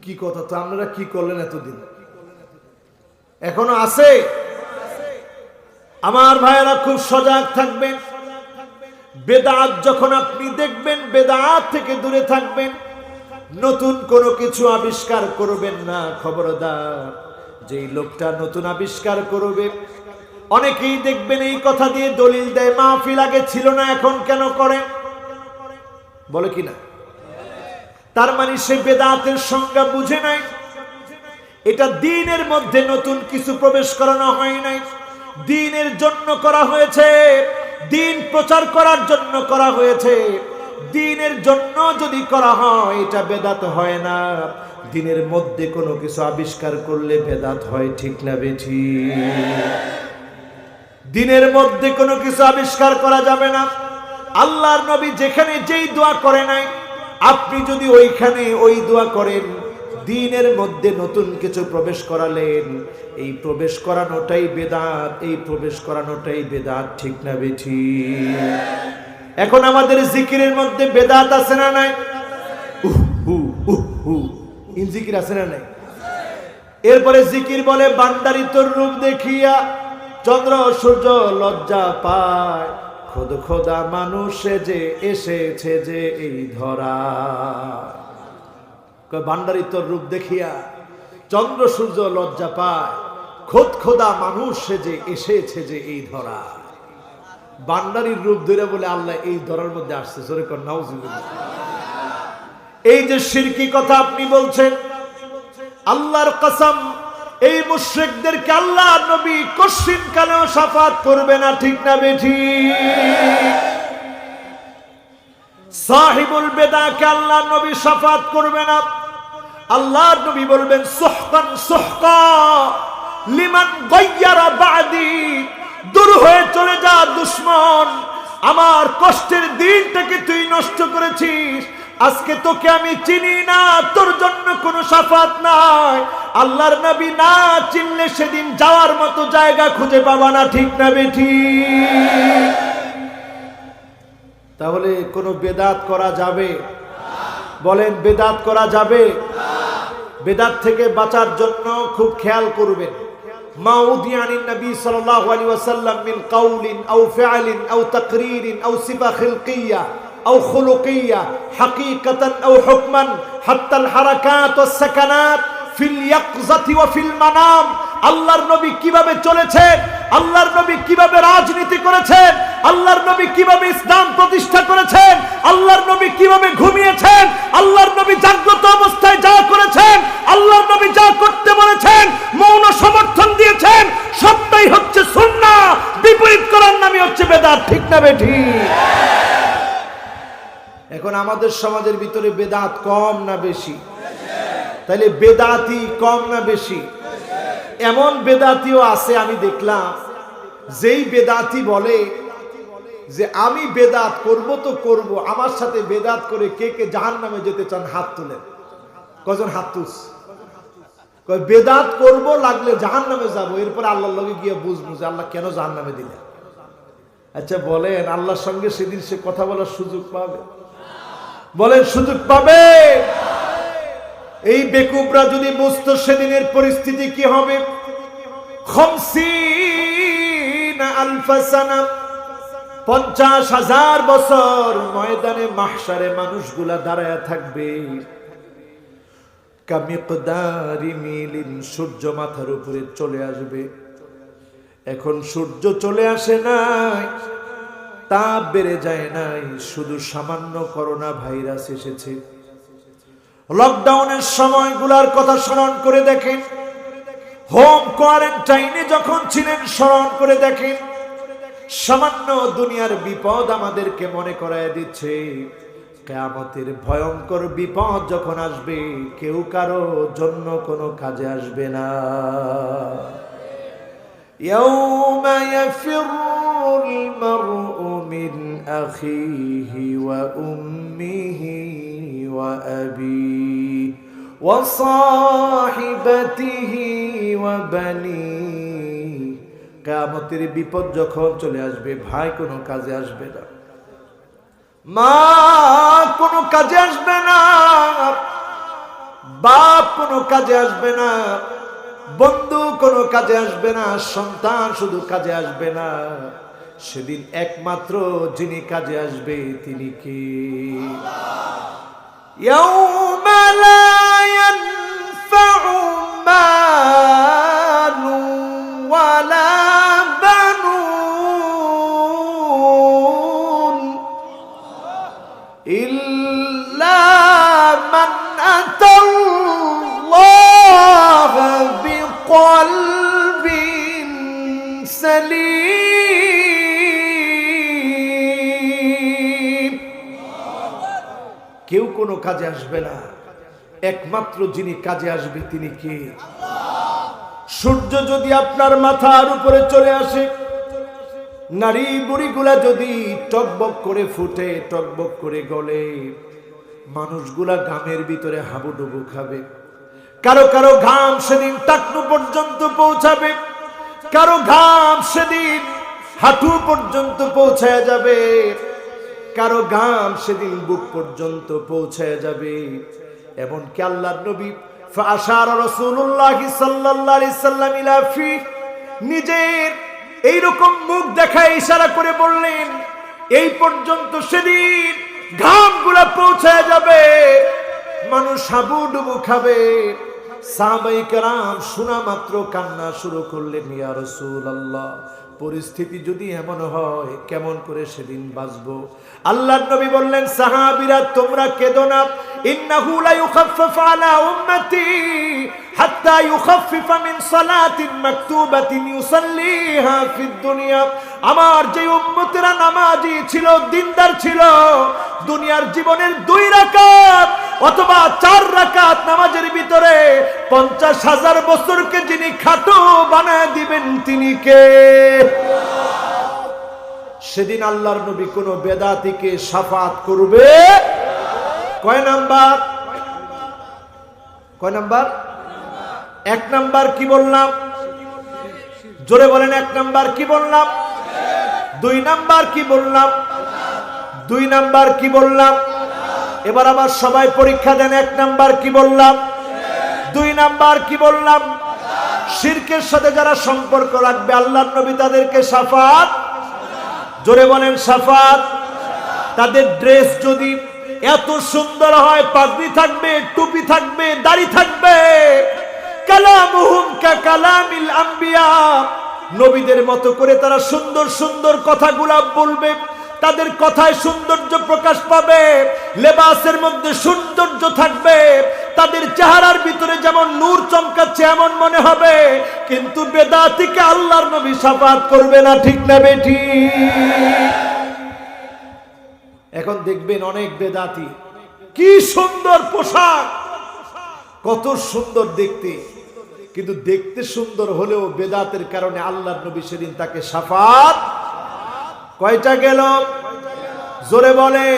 Speaker 2: কি কথা, তো আপনারা কি করলেন এতদিন? এখনো আছে? আমার ভাইয়েরা খুব সজাগ থাকবেন। বেদাত যখন আপনি দেখবেন, বেদাত থেকে দূরে থাকবেন। নতুন কোনো কিছু আবিষ্কার করবেন না, খবরদার। যেই লোকটা নতুন আবিষ্কার করবে, অনেকেই দেখবেন এই কথা দিয়ে দলিল দেয়, মাহফিল আগে ছিল না, এখন কেন করে? বলে কিনা? তার মানে সে বেদাতের সংজ্ঞা বুঝে নাই। এটা দ্বীনের মধ্যে নতুন কিছু প্রবেশ করানো হয় নাই, দ্বীনের জন্য করা হয়েছে, দ্বীন প্রচার করার জন্য করা হয়েছে। দ্বীনের জন্য যদি করা হয়, এটা বেদাত হয় না। দ্বীনের মধ্যে কোনো কিছু আবিষ্কার করলে বেদাত হয়, ঠিক না বেঠিক? দ্বীনের মধ্যে কোনো কিছু আবিষ্কার করা যাবে না। আল্লাহর নবী যেখানে যেই দোয়া করে নাই, আপনি যদি ওইখানে ওই দোয়া করেন, দ্বীনের মধ্যে নতুন কিছু প্রবেশ করালেন, এই প্রবেশ করানোটাই বেদাত, এই প্রবেশ করানোটাই বেদাত, ঠিক না বেঠিক? এখন আমাদের জিকিরের মধ্যে বেদাত আছে না নাই? জিকির আছে না নাই? এরপরে জিকির বলে, বান্দারি তোর রূপ দেখিয়া চন্দ্র সূর্য লজ্জা পায়, খোদ খোদা মানুষে যে এসেছে যে এই ধরা। বান্দারি তোর রূপ দেখিয়া চন্দ্র সূর্য লজ্জা পায়, খোদ খোদা মানুষে যে এসেছে যে এই ধরা। বান্দারির রূপ ধরে বলে আল্লাহ এই ধরার মধ্যে আসছে। জোরে কর নাউজুবিল্লাহ। এই যে শিরকি কথা আপনি বলছেন, আল্লাহর কসম, এই মুশরিকদেরকে আল্লাহ নবী কশিন কালেও শাফাত করবে না, ঠিক না বেঠিক? সাহিবুল বেদাকে আল্লাহ নবী শাফাত করবে না। আল্লাহর নবী বলবেন, সুহকান সুহকা লিমান গায়্যারা বাদি। দূর হয়ে চলে যা দুশমন, আমার কষ্টের দিনটাকে তুই নষ্ট করেছিস, আজকে তোকে আমি চিনি না, তোর জন্য কোনো শাফাত নাই। আল্লাহর নবী না চিনলে সেদিন যাওয়ার মতো জায়গা খুঁজে পাবা না, ঠিক না বেঠিক? তাহলে কোনো বেদাত করা যাবে? বলেন, বেদাত করা যাবে? বেদাত থেকে বাঁচার জন্য খুব খেয়াল করবেন। মা উদিয়া আনিন নবী সাল্লাল্লাহু আলাইহি ওয়াসাল্লাম মিন কাউলিন আও ফিআলিন আও তাকরীরিন আও সিফা খিলকিয়া আও খুলুকিয়া হাকীকাতান আও হুকমান হাত্তাল হারাকাত ওয়াস সাকানাত ফিল ইয়াকযাতি ওয়া ফিল মানাম। আল্লাহর নবী কিভাবে চলেছেন, আল্লাহর নবী কিভাবে রাজনীতি করেছেন, আল্লাহর নবী কিভাবে ইসলাম প্রতিষ্ঠা করেছেন, আল্লাহর নবী কিভাবে ঘুমিয়েছেন, আল্লাহর নবী জাগ্রত অবস্থায় যা করেছেন, আল্লাহর নবী যা করতে বলেছেন, মৌন সমর্থন দিয়েছেন, সবটাই হচ্ছে সুন্নাহ। বিপরীত করার নামই হচ্ছে বেদাত, ঠিক না বেঠিক? এখন আমাদের সমাজের ভিতরে বেদাত কম না বেশি? তাহলে বেদাতি কম না বেশি? এমন বেদাতিও আছে আমি দেখলাম, যেই বেদাতি বলে যে আমি বেদাত করব তো করব, আমার সাথে বেদাত করে কে কে জাহান্নামে যেতে চান হাত তোলেন। কজন হাত তুলছ? বেদাত করব, লাগলে জাহান্নামে যাব, এরপর আল্লাহর লগে গিয়ে বুঝবো যে আল্লাহ কেন জাহান্নামে দিলেন। আচ্ছা বলেন, আল্লাহর সঙ্গে সেদিন সে কথা বলার সুযোগ পাবে? বলেন সুযোগ পাবে? এই বেকুবরা যদি বুঝতো সেদিনের পরিস্থিতি কি হবে। 50,000 বছর ময়দানে মাহশারে মানুষগুলা দাঁড়ায় থাকবে। কামিকদারি মিলিন, সূর্য মাথার উপরে চলে আসবে। এখন সূর্য চলে আসে নাই, তাপ বেড়ে যায় নাই, শুধু সামান্য করোনা ভাইরাস এসেছে। লকডাউনের সময়গুলার কথা স্মরণ করে দেখেন, হোম কোয়ারেন্টাইনে যখন ছিলেন স্মরণ করে দেখেন। সামান্য দুনিয়ার বিপদ আমাদেরকে মনে করায় দিচ্ছে কিয়ামতের ভয়ঙ্কর বিপদ যখন আসবে, কেউ কারো জন্য কোনো কাজে আসবে না। ইয়াউমা ইয়াফিরুল মারউ মিন আখিহি ওয়া উম্মিহি ওয়া আবিহি ওয়া সাহিবাতিহি ওয়া বানিহি। কিয়ামতের বিপদ যখন চলে আসবে, ভাই কোনো কাজে আসবে না, মা কোনো কাজে আসবে না, বাপ কোনো কাজে আসবে না, বন্ধু কোনো কাজে আসবে না, সন্তান শুধু কাজে আসবে না। সেদিন একমাত্র যিনি কাজে আসবে তিনি কে? ইয়াউমা লা ইয়ানফাউ মালু ওয়ালা বানুন ইল্লা মান আতাল্লাহা বিকলবিন সালিম। কেউ কোনো কাজে আসবে না, একমাত্র যিনি কাজে আসবে তিনি কে? সূর্য যদি আপনার মাথার উপরে চলে আসে, নারী বুড়িগুলা যদি টকবক করে ফুটে, টকবক করে গলে, মানুষগুলা ঘামের ভিতরে হাবুডুবু খাবে। কারো কারো ঘাম সেদিন টাকনু পর্যন্ত পৌঁছাবে, কারো ঘাম সেদিন হাঁটু পর্যন্ত পৌঁছায় যাবে, কারো ঘাম সেদিন বুক পর্যন্ত পৌঁছায় যাবে। এমনকি আল্লাহর নবী ফাশারা রাসূলুল্লাহ সাল্লাল্লাহু আলাইহি সাল্লাম ইলা ফি, নিজের এইরকম মুখ দেখায় ইশারা করে বললেন, এই পর্যন্ত সেদিন ঘামগুলা পৌঁছায় যাবে, মানুষ হাবুডুবু খাবে। সাহাবায়ে কেরাম শোনা মাত্র কান্না শুরু করলেন, ইয়া রাসূলুল্লাহ, পরিস্থিতি যদি এমন হয় কেমন করে সেদিন বাঁচবো? আল্লাহর নবী বললেন, সাহাবীরা তোমরা কেঁদো না, ইন্নাহু লা ইউখাফফাফু আলা উম্মতি হাত্তা ইউখাফফিফা মিন সালাতিন মাকতুবাতিন ইউসাল্লিহা ফিদ দুনিয়া। আমার যে উম্মতেরা নামাজি ছিল, দিনদার ছিল, দুনিয়ার জীবনের 2 রাকাত অথবা 4 রাকাত নামাজের ভিতরে 50,000 বছরকে যিনি খাটো বানায় দিবেন তিনি কে? সেদিন আল্লাহর নবী কোন বেদাতীকে শাফাত করবে। কয় নাম্বার? কয় নাম্বার? 1 নাম্বার কি বললাম? জোরে বলেন, 1 নাম্বার কি বললাম? 2 নাম্বার কি বললাম? 2 নাম্বার কি বললাম? এবার আবার সবাই পরীক্ষা দেন, 1 নাম্বার কি বললাম? 2 নাম্বার কি বললাম? শিরকের সাথে যারা সম্পর্ক রাখবে আল্লাহর নবী তাদেরকে শাফাত, জোরে বলেন শাফাত। তাদের ড্রেস যদি এত সুন্দর হয়, পাগড়ি থাকবে, টুপি থাকবে, দাড়ি থাকবে, কালামুহুম কালামিল আম্বিয়া, নবীদের মতো করে তারা সুন্দর সুন্দর কথাগুলা বলবে, তাদের কথায় সৌন্দর্য প্রকাশ পাবে, লেবাসের মধ্যে সৌন্দর্য থাকবে, তাদের চেহারার ভিতরে যেমন নূর চমকাচ্ছে এমন মনে হবে। কিন্তু বেদাতীকে আল্লাহর নবী শাফাত করবে না, ঠিক না বেঠি? এখন দেখবেন অনেক বেদাতী, কি সুন্দর পোশাক, কত সুন্দর দেখতে, কিন্তু দেখতে সুন্দর হলেও বেদাতের কারণে আল্লাহর নবী সেদিন তাকে শাফাত কয়টা গেল? জোরে বলে।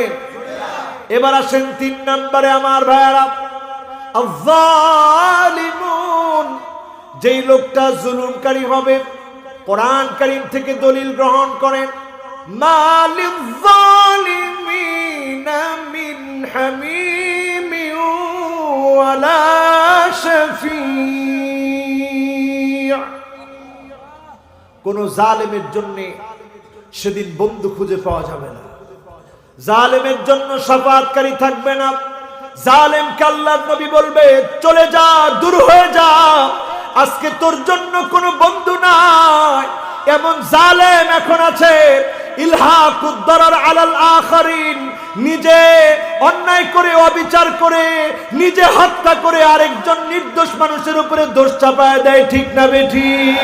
Speaker 2: এবার আসেন 3 নম্বরে আমার ভাইয়ারা, আয-যালিমুন, যেই লোকটা জুলুমকারী হবে। কোরআন কারীম থেকে দলিল গ্রহণ করেন, মা লিয-যালিমিনা মিন হামিমিন ওয়ালা শাফি'। কোন জালেমের জন্য সেদিন বন্ধু খুঁজে পাওয়া যাবে না, জালেমের জন্য শাফাআতকারী থাকবে না। জালেমকে আল্লাহর নবী বলবে, চলে যা, দূর হয়ে যা, আজকে তোর জন্য কোনো বন্ধু নাই। এমন জালেম এখন আছে, ইলহাকুদ দারার আলাল আখারিন, নিজে অন্যায় করে, অবিচার করে, নিজে হত্যা করে আরেকজন নির্দোষ মানুষের উপরে দোষ চাপায় দেয়। ঠিক না বেঠিক?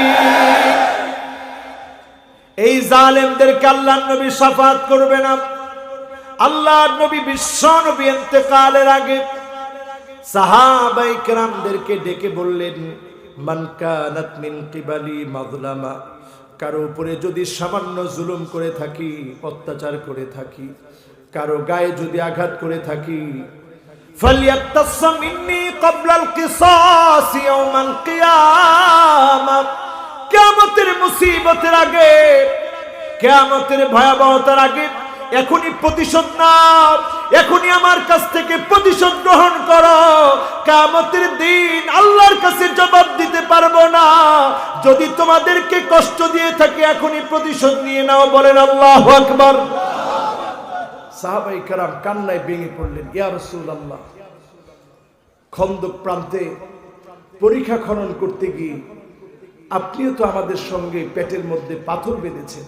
Speaker 2: এই জালেমদেরকে আল্লাহর নবী শাফাআত করবে না। আল্লাহর নবী বিশ্ব নবী ইন্তেকালের আগে সাহাবায়ে কেরামদেরকে ডেকে বললেন, মান কানাত মিন কিবালি মাজলামা, কারো উপরে যদি সামান্য জুলুম করে থাকি, অত্যাচার করে থাকি, কারো গায়ে যদি আঘাত করে থাকি, ফালিয়াতাসাম মিন্নি ক্বাবলাল কিসাস ইয়াউমাল কিয়ামাহ, কিয়ামতের মুসিবতের আগে, কিয়ামতের ভয়াবহতার আগে এখনই প্রতিশোধ নাও, এখনই আমার কাছ থেকে প্রতিশোধ গ্রহণ করো। কিয়ামতের দিন আল্লাহর কাছে জবাব দিতে পারবো না। যদি তোমাদেরকে কষ্ট দিয়ে থাকি, এখনই প্রতিশোধ নিয়ে নাও। বলেন আল্লাহু আকবার। সাহাবায়ে কেরাম কান্নায় ভেঙে পড়লেন, ইয়া রাসূলুল্লাহ, খন্দক প্রান্তে পরীক্ষা খনন করতে গিয়ে আপনিও তো আমাদের সঙ্গে পেটের মধ্যে পাথর বেঁধেছেন,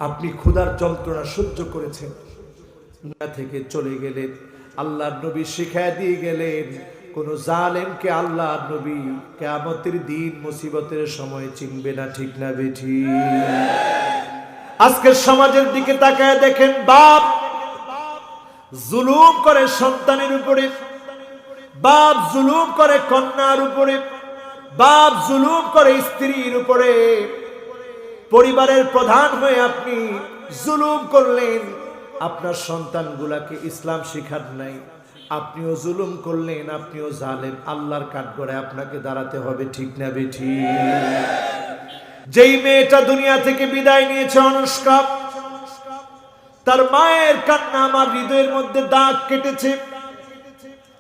Speaker 2: আপনি ক্ষুধার যন্ত্রণা সহ্য করেছেন, দুনিয়া থেকে চলে গেলেন। আল্লাহর নবী শিখায় দিয়ে গেলেন, কোন জালেমকে আল্লাহর নবী কিয়ামতের দিন মুসিবতের সময় চিনবে না। ঠিক না বেঠিক? আজকের সমাজের দিকে তাকায় দেখেন, বাপ জুলুম করে সন্তানের উপরে, বাপ জুলুম করে কন্যার উপরে, বাপ জুলুম করে স্ত্রীর উপরে। পরিবারের প্রধান হয়ে আপনি জুলুম করলেন, আপনার সন্তানগুলাকে ইসলাম শিখান নাই, আপনিও জুলুম করলেন, আপনিও জালেম। আল্লাহর কাঠগড়ায় আপনাকে দাঁড়াতে হবে। ঠিক না বেঠিক? যেই মেয়েটা দুনিয়া থেকে বিদায় নিয়েছে অনুষ্কা, তার মায়ের কান্না আমার হৃদয়ের মধ্যে দাগ কেটেছে।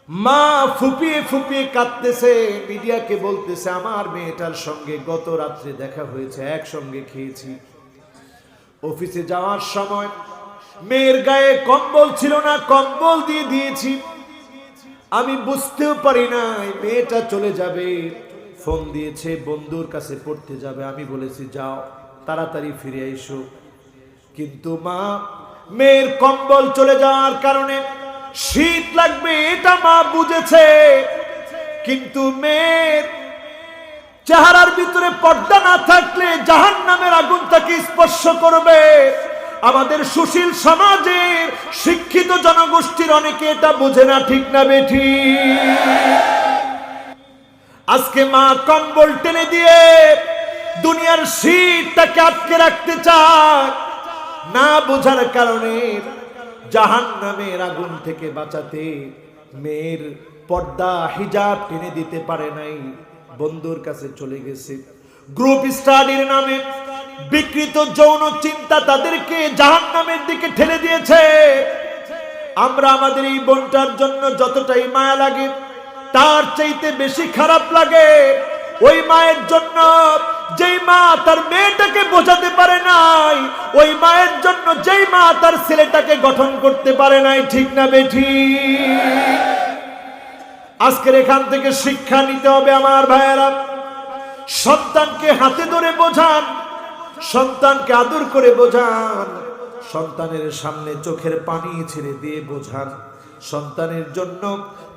Speaker 2: মা ফুপিয়ে ফুপিয়ে কাঁদতেছে, মিডিয়াকে বলতেছে, আমার মেয়েটার সঙ্গে গত রাত্রে দেখা হয়েছে, একসঙ্গে খেয়েছি। অফিসে যাওয়ার সময় মেয়ের গায়ে কম্বল ছিল না, কম্বল দিয়ে দিয়েছি। আমি বুঝতেও পারি নাই মেয়েটা চলে যাবে। ফোন দিয়েছে, বন্ধুর কাছে পড়তে যাবে। আমি বলেছি, যাও, তাড়াতাড়ি ফিরে এসো। কিন্তু মা, মেয়ের কম্বল চলে যাওয়ার কারণে শীত লাগবে, এটা মা বুঝেছে, কিন্তু মেয়ের চেহারার ভিতরে পর্দা না থাকলে জাহান্নামের আগুন তাকে স্পর্শ করবে। আমাদের সুশীল সমাজের শিক্ষিত জনগোষ্ঠীর অনেকে এটা বোঝে না। ঠিক না বেঠিক? আজকে মা কম্বল টেনে দিয়ে দুনিয়ার শীতটাকে আটকে রাখতে চায়, না বোঝার কারণে জাহান্নামের আগুন থেকে বাঁচাতে মেয়ের পর্দা হিজাব টেনে দিতে পারে নাই, বন্ধুর কাছে চলে গেছে। গ্রুপ স্টাডির নামে বিকৃত যৌন চিন্তা তাদেরকে জাহান্নামের দিকে ঠেলে দিয়েছে। আমরা আমাদের এই বোনটার জন্য যতটাই মায়া লাগে, তার চাইতে বেশি খারাপ লাগে ওই মায়ের জন্য, যেই মা তার মেয়েটাকে বোঝাতে পারে নাই, ওই মায়ের জন্য যেই মা তার ছেলেটাকে গঠন করতে পারে নাই। ঠিক না বেঠিক? আজকের এখান থেকে শিক্ষা নিতে হবে আমার ভাইয়েরা। সন্তানকে হাতে ধরে বোঝান, সন্তানকে আদর করে বোঝান, সন্তানের সামনে চোখের পানি ছেড়ে দিয়ে বোঝান। সন্তানের জন্য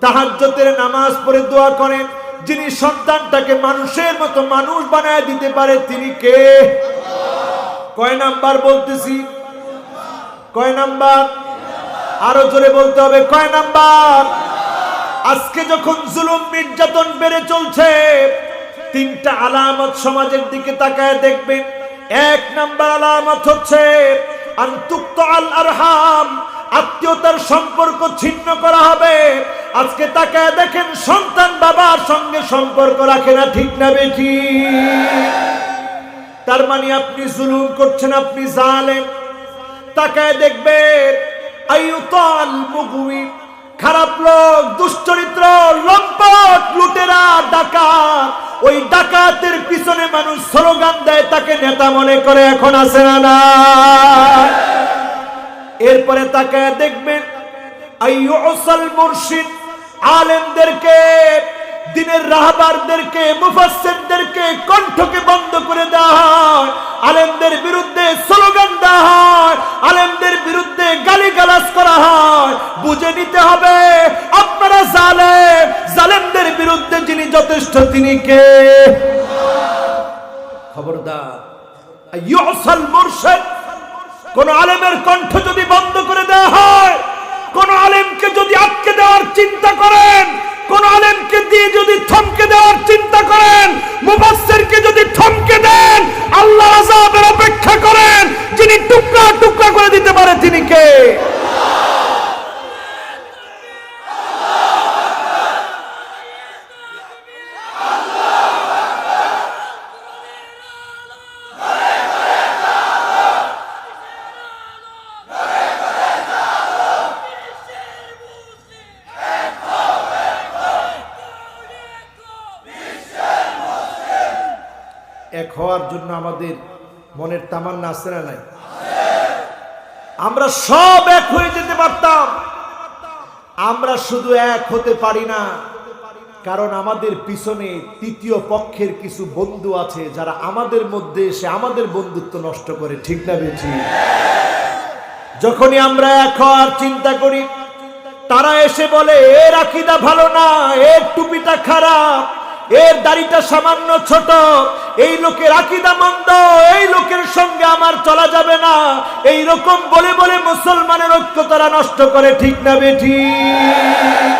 Speaker 2: তাহাজ্জুদের নামাজ পড়ে দোয়া করেন। যিনি সন্তানটাকে মানুষের মতো মানুষ বানায় দিতে পারে, তিনি কে? কয় নাম্বার বলতেছি? কয় নাম্বার? আরো জোরে বলতে হবে, কয় নাম্বার? আজকে যখন জুলুম নির্যাতন বেড়ে চলছে, তিনটা আলামত সমাজের দিকে তাকায় দেখবেন। এক নাম্বার আলামত হচ্ছে আনতুক্তাল আরহাম, আত্মীয়তার সম্পর্ক ছিন্ন করা হবে। আজকে তাকায় দেখেন, সন্তান বাবার সঙ্গে সম্পর্ক রাখে না। ঠিক না বেঠিক? তার মানে আপনি জুলুম করছেন, আপনি জালেম। তাকায় দেখবেন আইয়ুতাল মুগওয়ি, খারাপ লোক, দুশ্চরিত্র, লম্পট, লুটেরা, ডাকাত, ওই ডাকাতের পিছনে মানুষ স্লোগান দেয়, তাকে নেতা মনে করে। এখন আছে না না? এরপরে তাকায় দেখবেন আইয়ুসাল মুরশিদ, আলেমদেরকে, দিনের রাহবারদেরকে, মুফাসসিরদেরকে কণ্ঠকে বন্ধ করে দেওয়া হয়, আলেমদের বিরুদ্ধে স্লোগান দেওয়া হয়, আলেমদের বিরুদ্ধে গালিগালাজ করা হয়। বুঝে নিতে হবে আপনারা জালেম, জালেমদের বিরুদ্ধে যিনি যথেষ্ট তিনি কে? খবরদার। আইয়ুসাল মুরশিদ, কোন আলেমের কণ্ঠ যদি বন্ধ করে দেওয়া হয়, কোন আলেমকে যদি আটকে দেওয়ার চিন্তা করেন, কোন আলেমকে দিয়ে যদি থমকে দেওয়ার চিন্তা করেন, মুফাসসিরকে যদি থমকে দেন, আল্লাহর আযাবের অপেক্ষা করেন। যিনি টুকরা টুকরা করে দিতে পারে তিনি কে? এক হওয়ার জন্য আমাদের মনের তামান্না আছে না নাই? আমরা সব এক হয়ে যেতে পারতাম। আমরা শুধু এক হতে পারি না, কারণ আমাদের পিছনে তৃতীয় পক্ষের কিছু বন্ধু আছে যারা আমাদের মধ্যে এসে আমাদের বন্ধুত্ব নষ্ট করে। ঠিক না বেঠিক? যখনই আমরা এক হওয়ার চিন্তা করি, তারা এসে বলে এর আকীদা ভালো না, এর টুপিটা খারাপ, এর দাড়িটা সামান্য ছোট, এই লোকের আকীদা মন্দ, এই লোকের সঙ্গে আমার চলা যাবে না। এই রকম বলে বলে মুসলমানের ঐক্য তারা নষ্ট করে। ঠিক না বেঠিক?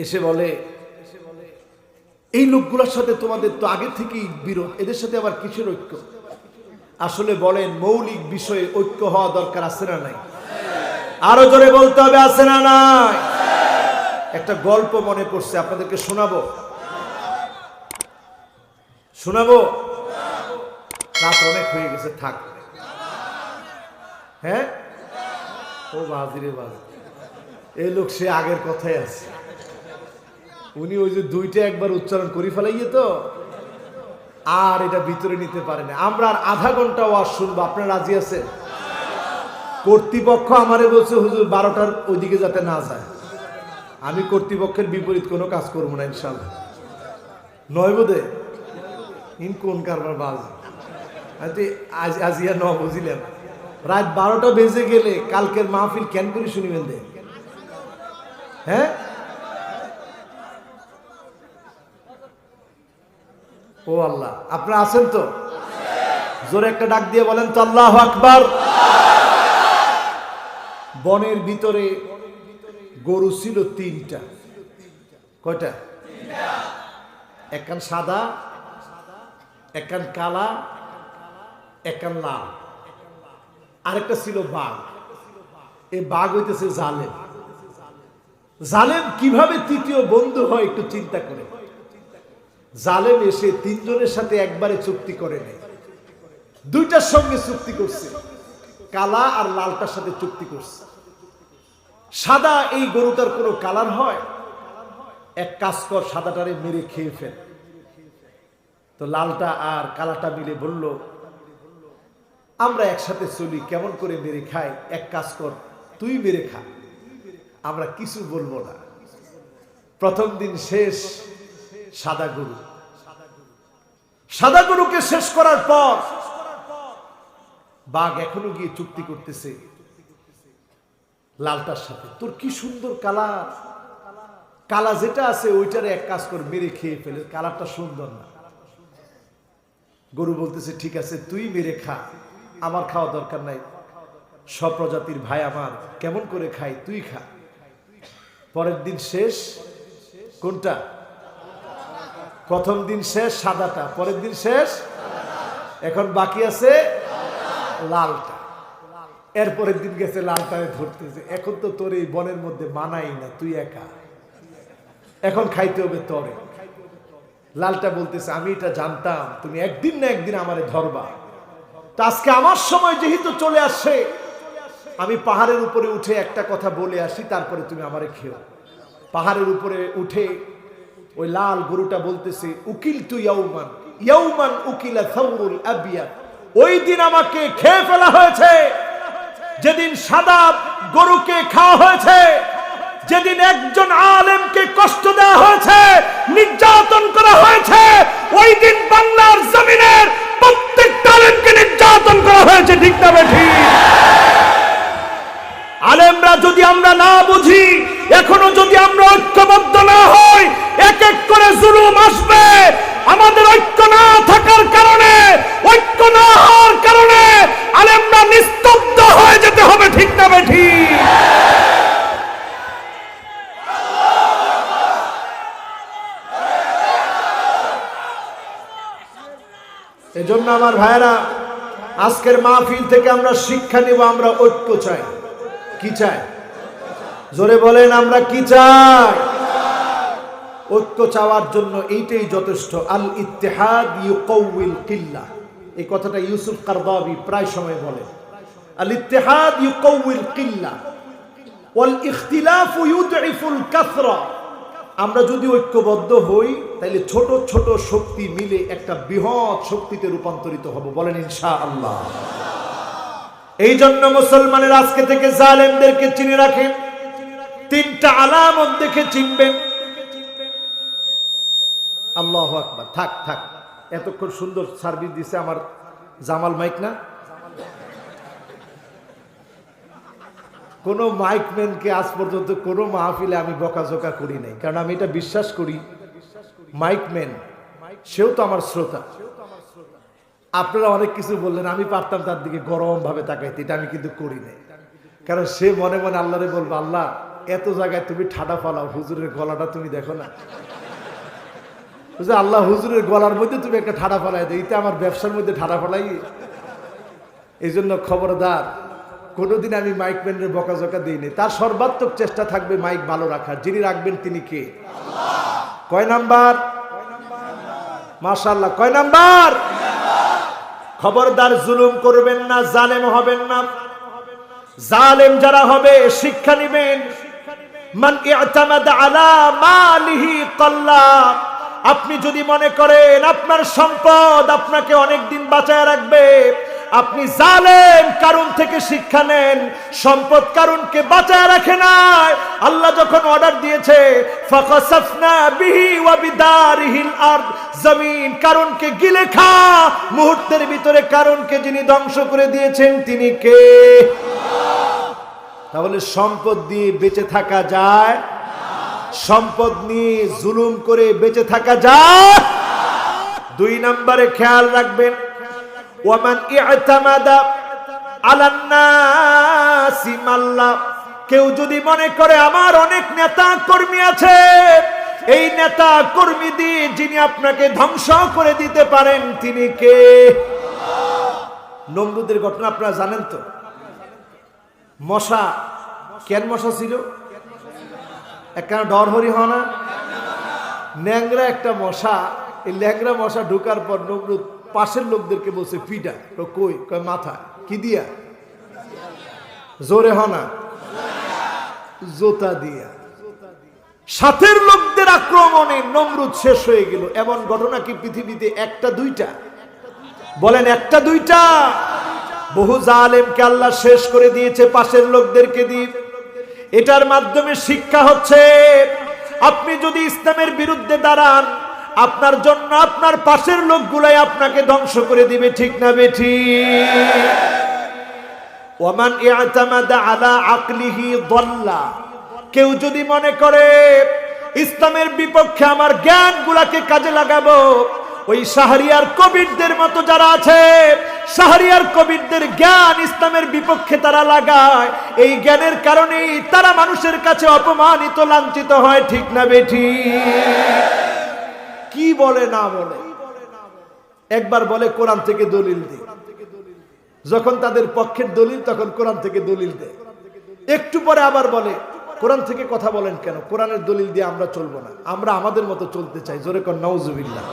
Speaker 2: এসে বলে এই লোকগুলোর সাথে তোমাদের তো আগে থেকেই বিরোধ, এদের সাথে আবার কিসের ঐক্য? আসলে বলেন মৌলিক বিষয়ে ঐক্য হওয়া দরকার আছে না নাই? আরো জোরে বলতে হবে, আছে না নাই? একটা গল্প মনে পড়ছে, আপনাদেরকে শোনাবো। রাত অনেক হয়ে গেছে, থাক। হ্যাঁ, ও বাজিরে বাজ, এই লোক সে আগের কথাই আছে। উনি ওই যে দুইটা একবার উচ্চারণ করে ফেলাইয়ে তো আর এটা ভিতরে নিতে পারে না। আমরা আর আধা ঘন্টা ওয়াজ শুনবো, আপনারা রাজি আছেন? কর্তৃপক্ষ আমারে বলছে হুজুর 12টার ওইদিকে যাতে না যায়। আমি কর্তৃপক্ষের বিপরীত কোনো কাজ করবো না ইনশাল্লাহ। নয় বোধে ইন কোন কারবার বাজ আজিয়া ন বুঝিলেন। রাত 12টা বেজে গেলে কালকের মাহফিল কেন করে শুনিবেন দে? হ্যাঁ, ও আল্লাহ, আপনারা আছেন তো? জোরে একটা ডাক দিয়ে বলেন তো আল্লাহু আকবার। বনের ভিতরে গরু ছিল 3টা। কয়টা? এক কান সাদা, এক কান কালা, এক কান লাল, আরেকটা ছিল বাঘ। এই বাঘ হইতেছে জালেম। জালেম কিভাবে তৃতীয় বন্ধু হয় একটু চিন্তা করে। জালেম এসে 3 জনের সাথে একবারে চুক্তি করে নেই, 2টার সঙ্গে চুক্তি করছে, কালা আর লালটার সাথে চুক্তি করছে। সাদা এই গরুটার কোনো কালার হয়, এক কাজ কর সাদাটারে মেরে খেয়ে ফেল। তো লালটা আর কালাটা মিলে বলল আমরা একসাথে চলি, কেমন করে মেরে খাই, এক কাজ কর তুই মেরে খা, আমরা কিছু বলবো না। প্রথম দিন শেষ, সাদা গরু। সাদা গরুকে শেষ করার পর বাঘ এখনো গিয়ে চুক্তি করতেছে লালটার সাথে, তোর কি সুন্দর কালার, কালা যেটা আছে ওইটারে এক কাজ কর মেরে খেয়ে ফেলে, কালারটা সুন্দর না। গরু বলতেছে ঠিক আছে তুই মেরে খা, আমার খাওয়া দরকার নাই, সব প্রজাতির ভাই আমার, কেমন করে খাই তুই খা। পরের দিন শেষ, কোনটা? প্রথম দিন শেষ সাদাটা, পরের দিন শেষ, এখন বাকি আছে লালটা। এরপরের দিন গেছে লালটারে ধরতেছে, এখন তো তোর এই বনের মধ্যে মানাই না, তুই একা, এখন খাইতে হবে তরে। লালটা বলতেছে আমি এটা জানতাম তুমি একদিন না একদিন আমারে ধরবা, তা আজকে আমার সময় যেহেতু চলে আসছে আমি পাহাড়ের উপরে উঠে একটা কথা বলে আসি, তারপরে তুমি আমারে খেও। পাহাড়ের উপরে উঠে ওই লাল গরুটা বলতেছে উকিল তু ইয়াউমান ইয়াউমান উকিলা থাউরুল আবিয়াদ, ওই দিন আমাকে খেয়ে ফেলা হয়েছে যেদিন সাদা গরুকে খাওয়া হয়েছে, যেদিন একজন আলেমকে কষ্ট দেওয়া হয়েছে, নির্যাতন করা হয়েছে, ওই দিন বাংলার জমিনের প্রত্যেকটা আলেমকে নির্যাতন করা হয়েছে। ঠিক না বেঠিক? আলেমরা যদি আমরা না বুঝি, এখনো যদি আমরা ঐক্যবদ্ধ না হই, এক এক করে জুলুম আসবে। আমাদের ঐক্য না থাকার কারণে, ঐক্য না হওয়ার কারণে আলেমরা নিস্তব্ধ হয়ে যেতে হবে। ঠিক না বেঠিক? এজন্য আমার ভাইরা, আজকের মাহফিল থেকে আমরা শিক্ষা নিব, আমরা ঐক্য চাই। কি চাই? জোরে বলেন, আমরা কি চাই? ঐক্য চাওয়ার জন্য এইটাই যথেষ্ট। আল ইত্তেহাদ ইউকাউইল কিল্লাহ, এই কথাটা ইউসুফ কারদাবি প্রায় সময় বলে। আল ইত্তেহাদ ইউকাউইল কিল্লাহ ওয়াল ইখতিলাফ ইউদঈফুল কাসরা। আমরা যদি ঐক্যবদ্ধ হই তাহলে ছোট ছোট শক্তি মিলে একটা বৃহৎ শক্তিতে রূপান্তরিত হব। বলেন ইনশাআল্লাহ। এই জন্য মুসলমানের আজকে থেকে জালেমদেরকে চিনে রাখেন, তিনটা আলামত দেখে চিনবেন। আল্লাহু আকবার। থাক থাক, এতক্ষণ সুন্দর সার্ভিস দিছে আমার জামাল মাইক না? কোনো মাইকম্যানকে আজ পর্যন্ত কোনো মাহফিলে আমি বকাঝকা করি নাই, কারণ আমি এটা বিশ্বাস করি মাইকম্যান সেও তো আমার শ্রোতা। আপনারা অনেক কিছু বললেন, আমি পারতাম তার দিকে গরম ভাবে তাকাইতে, এটা আমি কিন্তু করি নাই। কারণ সে মনে মনে আল্লাহরে বলবো, আল্লাহ এত জায়গায় তুমি ঠাডা ফালাও, হুজুরের গলাটা তুমি দেখো না? আল্লাহ হুজুরের গলার মধ্যে তুমি একটা ঠাডা ফালাই দেয়, এটা আমার ব্যবসার মধ্যে ঠাডা ফালাই। এই জন্য খবরদার, কোনোদিন আমি মাইকম্যানের বকাঝকা দিইনি। তার সর্বাত্মক চেষ্টা থাকবে মাইক ভালো রাখার। যিনি রাখবেন তিনি কে? কয় নাম্বার? মাশাআল্লাহ। কয় নাম্বার? খবরদার জুলুম করবেন না, জালেম হবেন না। জালেম যারা হবে শিক্ষা নেবেন। মান ইআতামাদা আলা মালিহি কাল্লা। আপনি যদি মনে করেন আপনার সম্পদ আপনাকে অনেক দিন বাঁচায় রাখবে, আপনি জালেম কারণ থেকে শিক্ষা নেন। সম্পদ কারণকে বাঁচায় রাখে না। আল্লাহ যখন অর্ডার দিয়েছে ফাকাসাফনা বিহি ওয়া বিদারিহিল আরদ, জমিন কারণকে গিলে খা, মুহূর্তের ভিতরে কারণকে যিনি ধ্বংস করে দিয়েছেন তিনি কে? তাহলে সম্পদ দিয়ে বেঁচে থাকা যায়? সম্পদ নিয়ে জুলুম করে বেঁচে থাকা যায়? দুই নম্বরে খেয়াল রাখবেন, ওয়ামান ইআতামাদা আলান নাসি মাল্লা। কেউ যদি মনে করে আমার অনেক নেতা কর্মী আছে, এই নেতা কর্মী দিয়ে যিনি আপনাকে ধ্বংস করে দিতে পারেন তিনি কে? নমরুদের ঘটনা আপনারা জানেন তো। মশা, কেন মশা ছিল? একখানা ডরহরি হয় না? ন্যাংরা একটা মশা। এই ল্যাংরা মশা ঢুকার পর নমরুদ পাশের লোকদেরকে বলছে পিটা। কই? কয় মাথা। কি দিয়া? জোরে হনা? জোতা দিয়া। সাথের লোকদের আক্রমণে নমরুদ শেষ হয়ে গেল। এমন ঘটনা কি পৃথিবীতে একটা দুইটা? বলেন একটা দুইটা? বহু জালেমকে আল্লাহ শেষ করে দিয়েছে পাশের লোকদেরকে দিয়ে। এটার মাধ্যমে শিক্ষা হচ্ছে, আপনি যদি ইসলামের বিরুদ্ধে দাঁড়ান, আপনার জন্য আপনার পাশের লোকগুলাই আপনাকে ধ্বংস করে দিবে। ঠিক না বেঠিক? ওয়ামান ইআতামাদা আলা আকলিহি দাল্লা। কেউ যদি মনে করে ইসলামের বিপক্ষে আমার জ্ঞানগুলাকে কাজে লাগাবো, ওই শাহরিয়ার কবিরদের মতো যারা আছে, শাহরিয়ার কবিরদের জ্ঞান ইসলামের বিপক্ষে তারা লাগায়, এই জ্ঞানের কারণেই তারা মানুষের কাছে অপমানিত, লাঞ্ছিত হয়। ঠিক না বেঠিক? কি বলে না বলে? একবার বলে কোরআন থেকে দলিল দে, যখন তাদের পক্ষের দলিল তখন কোরআন থেকে দলিল দে। একটু পরে আবার বলে কোরআন থেকে কথা বলেন কেন? কোরআনের দলিল দিয়ে আমরা চলবো না, আমরা আমাদের মতো চলতে চাই। জোরে কর নাউজুবিল্লাহ।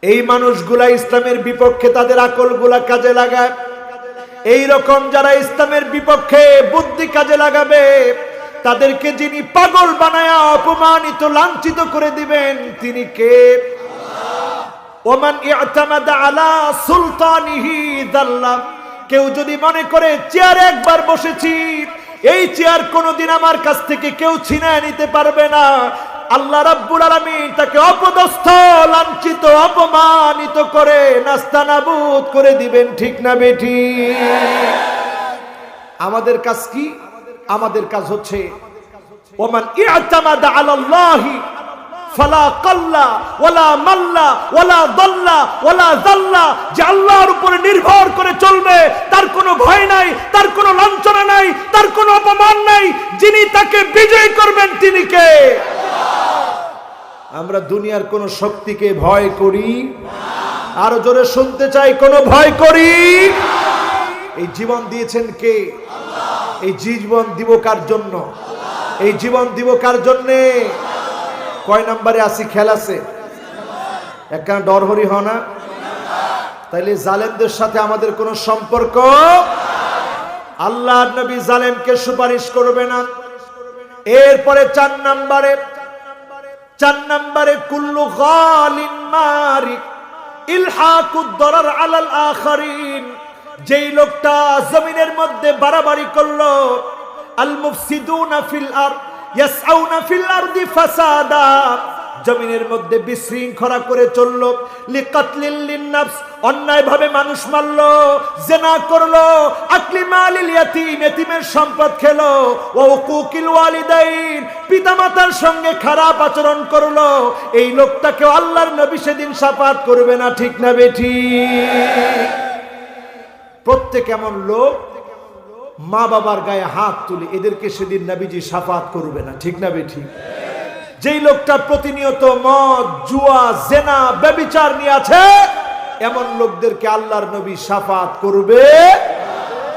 Speaker 2: এই মানুষগুলা ইসলামের বিপক্ষে তাদের আকলগুলা কাজে লাগায়। এই রকম যারা ইসলামের বিপক্ষে বুদ্ধি কাজে লাগাবে, তাদেরকে যিনি পাগল বানায়া অপমানিত লাঞ্ছিত করে দিবেন তিনি কে? ওমান ইআতামাদা আলা সুলতানিহি দাল্লা। কেউ যদি মনে করে চেয়ারে একবার বসেছি, এই চেয়ার কোনোদিন আমার কাছ থেকে কেউ ছিনায় নিতে পারবে না, আল্লাহ রাব্বুল আলামিন তাকে অপদস্থ, লাঞ্ছিত, অপমানিত করে নাস্তানাবুদ করে দিবেন। ঠিক না বেঠি? আমাদের কাজ কি? আমাদের কাজ হচ্ছে ওমান ইআতামাদা আলাল্লাহি ফালা কাল্লা ওয়ালা মাল্লা ওয়ালা দাল্লা ওয়ালা যাল্লা। যে আল্লাহর উপরে নির্ভর করে চলবে, তার কোনো ভয় নাই, তার কোনো লাঞ্ছনা নাই, তার কোনো অপমান নাই, যিনি তাকে বিজয় করবেন তিনি কে? আমরা দুনিয়ার কোন শক্তিকে ভয় করি? আরো জোরে শুনতে চাই, কোন ভয় করি? এই জীবন দিয়েছেন কে? এই জীবন দিব কার জন্য? এই জীবন দিব কার জন্যে? কয় নাম্বারে আসি? খেল আছে একখানা ডরহরি হয় না? তাইলে জালেমদের সাথে আমাদের কোনো সম্পর্ক? আল্লাহর নবী জালেমকে সুপারিশ করবে না। এরপরে 4 নম্বরে কুল্লু গালিন মারিক ইলহাকুদ দরার আলাল আখারিন। যেই লোকটা জমিনের মধ্যে বাড়াবাড়ি করলো, আল মুফসিদুনা ফিল আরদ ইয়াসআউনা ফিল আরদি ফাসাদা, জমিনের মধ্যে বিশৃঙ্খলা করে চললো, লিকাতলিল লিন্নাফস, অন্যায় ভাবে মানুষ মারলো, জিনা করলো, আকলি মালিল ইয়াতীম, এতিমের সম্পদ খেলো, ওয়া উকুকিল ওয়ালিদাইন, পিতামাতার সঙ্গে খারাপ আচরণ করলো, এই লোকটাকে আল্লাহর নবী সেদিন শাফাত করবে না। ঠিক না বেঠি? প্রত্যেক এমন লোক মা বাবার গায়ে হাত তুলে, এদেরকে সেদিন নবীজি শাফাত করবে না। ঠিক না বেঠি? যেই লোকটা প্রতিনিয়ত মদ, জুয়া, জেনা, ব্যভিচার নিয়ে আছে, এমন লোকদেরকে আল্লাহর নবী শাফাত করবে।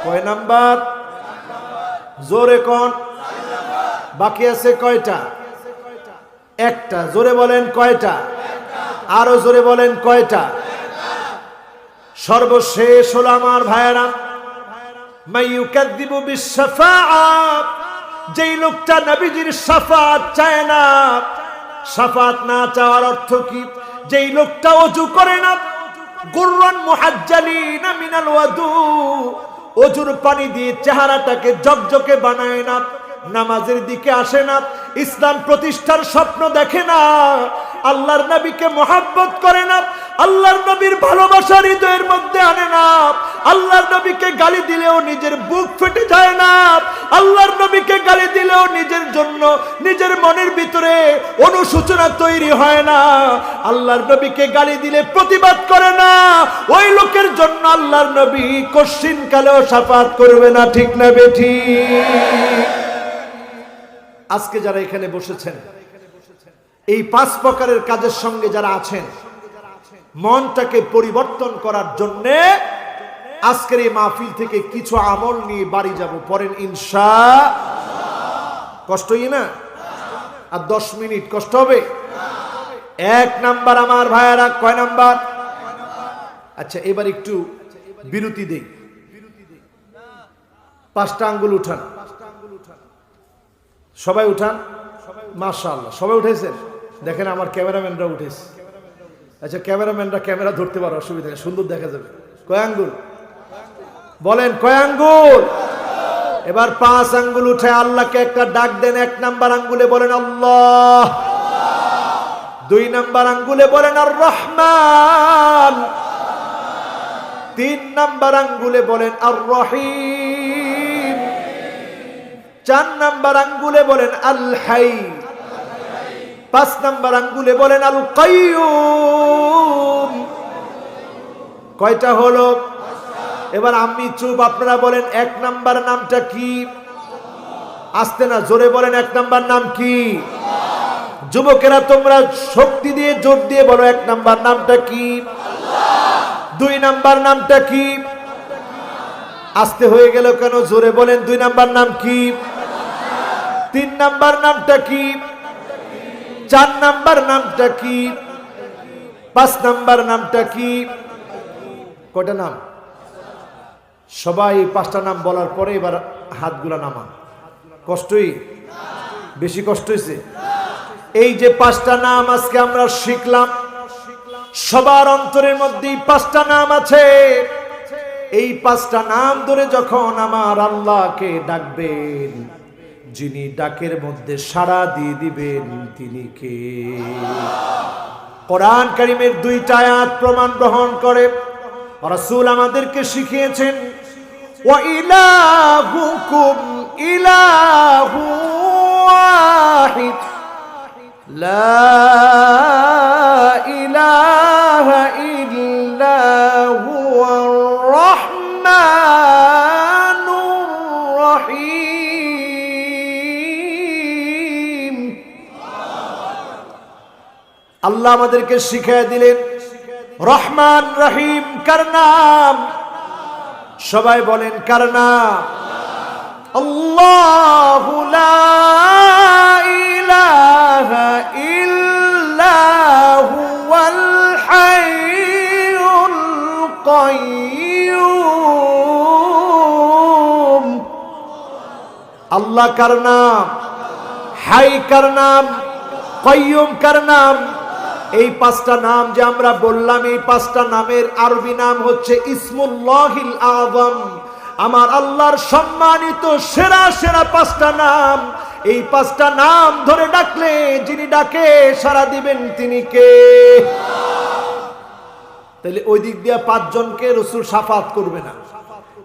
Speaker 2: কয় নাম্বার? জোরে কোন? বাকি আছে কয়টা? একটা। জোরে বলেন কয়টা? আরো জোরে বলেন কয়টা? সর্বশেষ হলো আমার ভাইয়েরা, মাইয়ুকাযযিবু বিশ-শাফাআত, যেই লোকটা নবীজির শাফাত চায় না। শাফাত না চাওয়ার অর্থ কি? যেই লোকটা ওযু করে না, গুররান মুহাজ্জালিনা মিনাল ওয়াদু, ওযুর পানি দিয়ে চেহারাটাকে জকজকে বানায় না, নামাজের দিকে আসে না, ইসলাম প্রতিষ্ঠার স্বপ্ন দেখে না, আল্লাহর নবীকে মহব্বত করে না, আল্লাহর নবীর ভালোবাসা হৃদয়ের মধ্যে আনে না, আল্লাহর নবীকে গালি দিলেও নিজের বুক ফেটে যায় না, আল্লাহর নবীকে গালি দিলেও নিজের জন্য নিজের মনের ভিতরে অনুশোচনা তৈরি হয় না, আল্লাহর নবীকে গালি দিলে প্রতিবাদ করে না, ওই লোকের জন্য আল্লাহর নবী কশিন কালেও শাফাত করবে না। ঠিক না বেঠি? আজকে যারা এখানে বসেছেন, এই 5 প্রকারের কাজের সঙ্গে যারা আছেন, মনটাকে পরিবর্তন করার জন্য আজকের এই মাহফিল থেকে কিছু আমল নিয়ে বাড়ি যাব। পরেন ইনশাআল্লাহ। কষ্টই না? আর 10 মিনিট কষ্ট হবে? 1 নাম্বার আমার ভাইয়ারা, কয় নাম্বার? আচ্ছা, এবার একটু বিরতি দেই। 5টা আঙ্গুল উঠান, সবাই উঠান। মাশাআল্লাহ, সবাই উঠেছেন? দেখেন আমার ক্যামেরাম্যানরা উঠেছে। আচ্ছা, ক্যামেরাম্যানরা ক্যামেরা ধরতে পারো, অসুবিধা নেই, সুন্দর দেখা যাবে। কয় আঙ্গুল বলেন? কয় আঙ্গুল? এবার 5 আঙ্গুল উঠে আল্লাহকে একটা ডাক দেন। 1 নাম্বার আঙ্গুলে বলেন আল্লাহ, 2 নাম্বার আঙ্গুলে বলেন আর রহমান, 3 নাম্বার আঙ্গুলে বলেন আর রহিম, 4 নাম্বার আঙ্গুলে বলেন আল হাই, 5 নাম্বার আঙ্গুলে বলেন আল কাইয়ুম। কয়টা হলো? এবার আমি চুপ, আপনারা বলেন 1 নাম্বার নামটা কি? আসতে না, জোরে বলেন 1 নাম্বার নাম কি? যুবকেরা তোমরা শক্তি দিয়ে জোর দিয়ে বলো 1 নাম্বার নামটা কি? 2 নাম্বার নামটা কি? আসতে হয়ে গেল কেন? জোরে বলেন 2 নাম্বার নাম কি? 3 নাম্বার নামটা কি? 4 নাম্বার নামটা কি? 5 নাম্বার নামটা কি? কয়টা নাম? সবাই 5টা নাম বলার পরে এবার হাতগুলা নামান। কষ্টই? বেশি কষ্ট হয়েছে? এই যে 5টা নাম আজকে আমরা শিখলাম, সবার অন্তরের মধ্যে 5টা নাম আছে। এই 5টা নাম ধরে যখন আমার আল্লাহকে ডাকবেন, যিনি ডাকের মধ্যে সাড়া দিয়ে দিবেন তিনি কে? কোরআন কারীমের 2টা আয়াত প্রমাণ গ্রহণ করে রাসূল আমাদেরকে শিখিয়েছেন, ওয়া ইলাহুকুম ইলাহু ওয়াহিদ লা ইলাহা ইল্লা হুয়ার রহমানুর রহিম। আল্লাহ আমাদেরকে শিখিয়ে দিলেন রহমান রহিম কার নাম? সবাই বলেন কার নাম? আল্লাহু লা ইলাহা ইল্লা হুয়াল হাইয়ুল কাইয়্যুম। আল্লাহ কার নাম? হাই কার নাম? কাইয়্যুম কার নাম? এই 5টা নাম যে আমরা বললাম, এই 5টা নামের আরবি নাম হচ্ছে ইসমুল্লাহিল আযম। আমার আল্লাহর সম্মানিত সেরা সেরা 5টা নাম। এই 5টা নাম ধরে ডাকলে যিনি ডাকে সাড়া দিবেন তিনি কে? তাহলে ওই দিক দিয়ে 5 জনকে রাসূল শাফাত করবে না।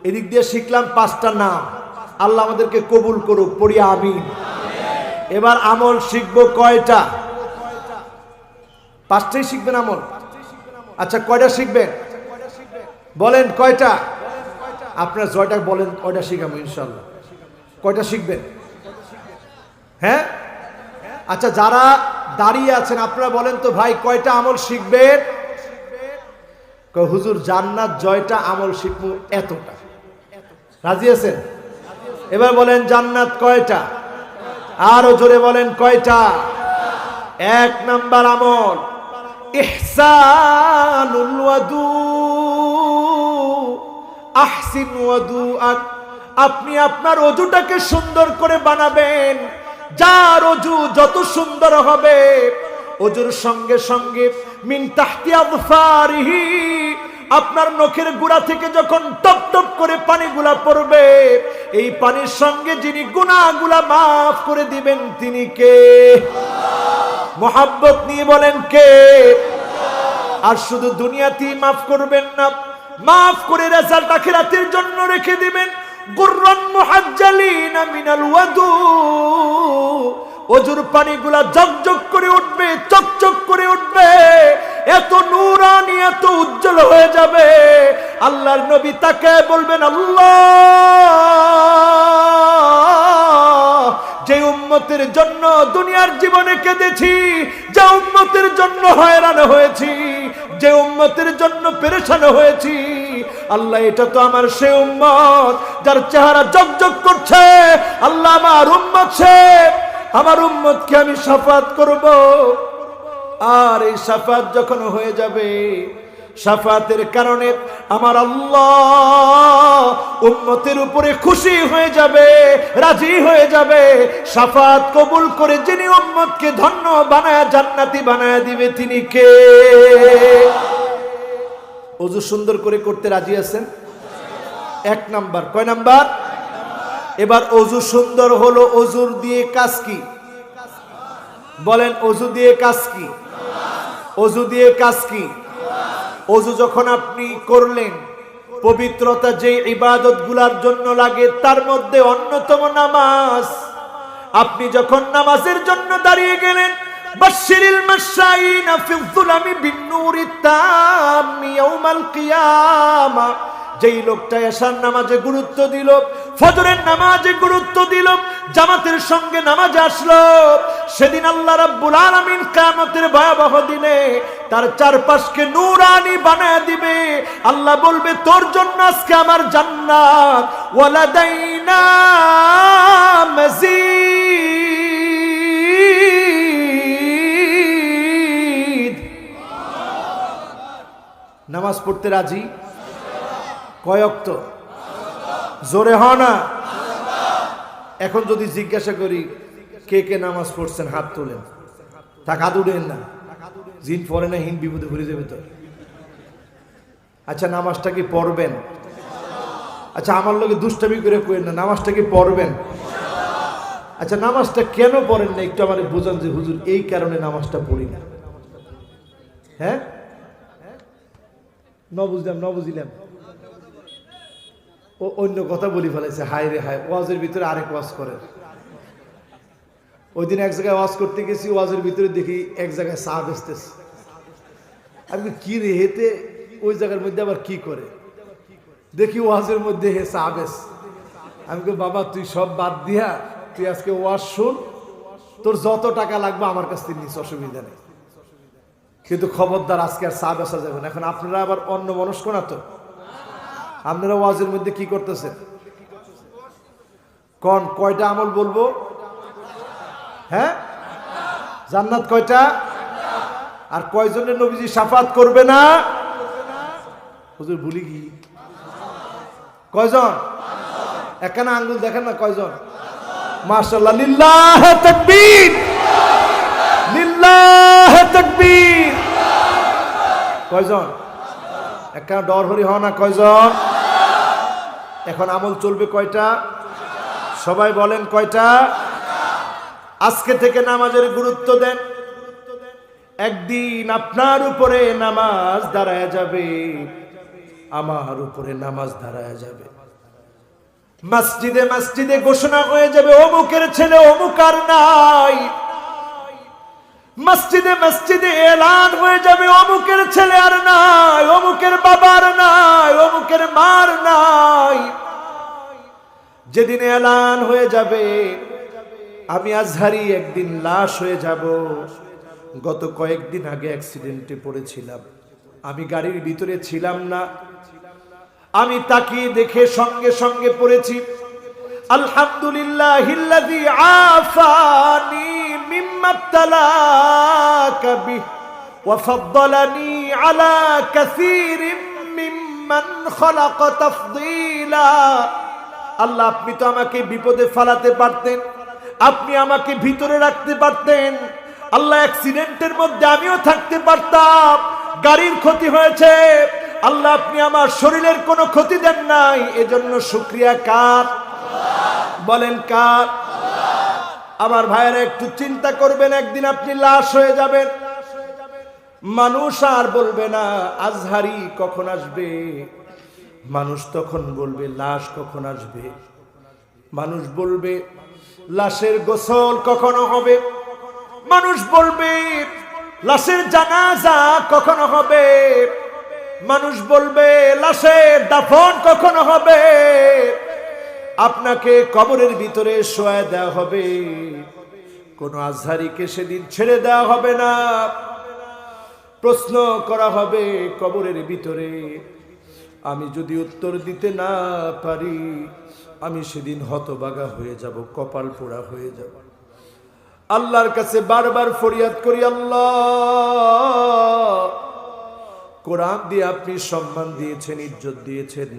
Speaker 2: এদিক দিয়ে শিখলাম 5টা নাম। আল্লাহ আমাদেরকে কবুল করুক, পড়ি আমিন। এবার আমল শিখবো কয়টা? 5টাই শিখবেন আমল। আচ্ছা কয়টা শিখবেন বলেন? কয়টা? আপনারা জয়টা বলেন, কয়টা শিখাবো ইনশাআল্লাহ? কয়টা শিখবেন? হ্যাঁ, আচ্ছা যারা দাঁড়িয়ে আছেন আপনারা বলেন তো ভাই কয়টা আমল শিখবেন? হুজুর জান্নাত জয়টা আমল শিখবো এতটা। রাজি আছেন? এবার বলেন জান্নাত কয়টা? আরো জোরে বলেন কয়টা? 1 নাম্বার আমল ইহসানুল ওয়াদু। আহসিন ওয়াদুআক। আপনি আপনার ওযুটাকে সুন্দর করে বানাবেন। যার ওযু যত সুন্দর হবে, ওযুর সঙ্গে সঙ্গে মিন তাহতি আযফারিহি, আপনার নখের গোড়া থেকে যখন টপ টপ করে পানিগুলা পড়বে, এই পানির সঙ্গে যিনি গুনাহগুলা মাফ করে দিবেন তিনি কে? মোহাব্বত নিয়ে বলেন কে? আর শুধু দুনিয়াতেই মাফ করবেন না, মাফ করে রেজাল্ট আখিরাতের জন্য রেখে দিবেন। গুররান মুহাজ্জালিনা মিনাল ওয়াদু। ওযুর পানিগুলা ঝকঝক করে উঠবে, চকচক করে উঠবে, এত নূরানি, এত উজ্জ্বল হয়ে যাবে। আল্লাহর নবী তাকে বলবেন, আল্লাহ, যে উম্মতের জন্য দুনিয়ার জীবনে কেঁদেছি, যে উম্মতের জন্য হয়রান হয়েছি, যে উম্মতের জন্য পেরেশান হয়েছি, আল্লাহ এটা তো আমার সে উম্মত যার চেহারা জকজক করছে। আল্লাহ আমার উম্মত সে, আমার উম্মতকে আমি শাফাত করব। আর এই শাফাত যখন হয়ে যাবে, শাফাতের কারণে আমার আল্লাহ উম্মতের উপরে খুশি হয়ে যাবে, রাজি হয়ে যাবে। শাফাত কবুল করে যিনি উম্মতকে ধন্য বানায় জান্নাতি বানায় দিবে তিনি কে? ওযু সুন্দর করে করতে রাজি আছেন? 1 নাম্বার। কয় নাম্বার? এবার ওযু সুন্দর হলো, ওযুর দিয়ে কাজ কি? বলেন ওযু দিয়ে কাজ কি? ওযু দিয়ে কাজ কি? ওযু যখন আপনি করলেন, পবিত্রতা যে ইবাদতগুলোর জন্য লাগে তার মধ্যে অন্যতম নামাজ। আপনি যখন নামাজের জন্য দাঁড়িয়ে গেলেন, বাশশিরিল মাশাইনা ফিয-যুলামি বিন-নূরিত তাম্মি ইয়াউমাল কিয়ামা। যেই লোকটা এশার নামাজে গুরুত্ব দিল, ফজরের নামাজে গুরুত্ব দিল, জামাতের সঙ্গে নামাজে আসলো, সেদিন আল্লাহ রাব্বুল আলামিন কিয়ামতের ভয়াবহ দিনে তার চারপাশকে নূরানি বানায় দিবে। আল্লাহ বলবে তোর জন্য আজকে আমার জান্নাত, ওয়ালাদাইনা মাজিদ। নামাজ পড়তে রাজি? কয় ওয়াক্ত? জোরে হ না। এখন যদি জিজ্ঞাসা করি কে কে নামাজ পড়ছেন হাত তোলেন, টাকা উঠেন না, জিন পড়ে না হিন বিপদে ঘুরে যাবে তো। আচ্ছা নামাজটা কি পড়বেন? আচ্ছা আমার লোকে দুষ্টামি করে কইেন না, নামাজটা কি পড়বেন? আচ্ছা নামাজটা কেন পড়েন না একটু আমারে বুঝান যে হুজুর এই কারণে নামাজটা পড়ি না। হ্যাঁ ন বুঝিলাম ও অন্য কথা বলি ফেলেছে। হায় রে হায়, ওয়াজের ভিতরে আরেক ওয়াজ করে। ওই দিন এক জায়গায় ওয়াজ করতে গেছি, ওয়াজের ভিতরে দেখি এক জায়গায় চা বেচতেছে। আমি কি রে হেতে ওই জায়গার মধ্যে আবার কি করে, দেখি ওয়াজের মধ্যে হে চা বেচ। আমি কই বাবা তুই সব বাদ দিয়া তুই আজকে ওয়াজ শুন, তোর যত টাকা লাগবে আমার কাছ থেকে নিস, অসুবিধা নেই, কিন্তু খবরদার আজকে আর চা বেচা যাবে না। এখন আপনারা আবার অন্য মনস্ক না তো, আপনারা ওয়াজের মধ্যে কি করতেছেন? কোন কয়টা আমল বলবো? হ্যাঁ জান্নাত কয়টা? আর কয়জনের নবীজি শাফাত করবে না? হুজুর ভুলি কি কয়জন? একখানা আঙ্গুল দেখেন না কয়জন? মাশাআল্লাহ, লিল্লাহ তাকবীর, লিল্লাহ তাকবীর। কয়জন? একখানা ডর হরি হও না কয়জন? এখন আমল চলবে কয়টা? সবাই বলেন কয়টা? আজকে থেকে নামাজের গুরুত্ব দেন। একদিন আপনার উপরে নামাজ দাঁড়ায় যাবে, আমার উপরে নামাজ দাঁড়ায় যাবে। মসজিদে মসজিদে ঘোষণা হয়ে যাবে অমুকের ছেলে অমুক আর নাই। মসজিদে মসজিদে এলান হয়ে যাবে অমুকের ছেলে আর নাই, অমুকের বাবার নাই, অমুকের মার নাই। যেদিন এলান হয়ে যাবে আমি আজহারি একদিন লাশ হয়ে যাব। গত কয়েকদিন আগে অ্যাক্সিডেন্টে পড়েছিলাম, আমি গাড়ির ভিতরে ছিলাম না, আমি তাকিয়ে দেখে সঙ্গে সঙ্গে পড়েছি আলহামদুলিল্লাহিল্লাযী আফানি মিম্মা ইবতালাকা বিহি ওয়া ফাদ্দালানি আলা কাসীরিম মিম্মান খালাকা তাফদীলা। আল্লাহ আপনি তো আমাকে বিপদে ফেলাতে পারতেন, আপনি আমাকে ভিতরে রাখতে পারতেন। আল্লাহ অ্যাক্সিডেন্টের মধ্যে আমিও থাকতে পারতাম, গাড়ির ক্ষতি হয়েছে, আল্লাহ আপনি আমার শরীরের কোনো ক্ষতি দেন নাই, এজন্য শুকরিয়া কার? বলেন কার? আমার ভাইয়েরা একটু চিন্তা করবেন, একদিন আপনি লাশ হয়ে যাবেন। মানুষ আর বলবে না আজহারি কখন আসবে, মানুষ তখন বলবে লাশ কখন আসবে। মানুষ বলবে লাশের গোসল কখনো হবে, মানুষ বলবে লাশের জানাজা কখনো হবে, মানুষ বলবে লাশের দাফন কখনো হবে। আপনাকে কবরের ভিতরে শোয়া দেওয়া হবে, কোন আজহারিকে সেদিন ছেড়ে দেওয়া হবে না। প্রশ্ন করা হবে কবরের ভিতরে, আমি যদি উত্তর দিতে না পারি আমি সেদিন হতবাগা হয়ে যাব, কপাল পোড়া হয়ে যাব। আল্লাহর কাছে বারবার ফরিয়াদ করি, আল্লাহ কোরআন দিয়ে আপনি সম্মান দিয়েছেন, ইজ্জত দিয়েছেন,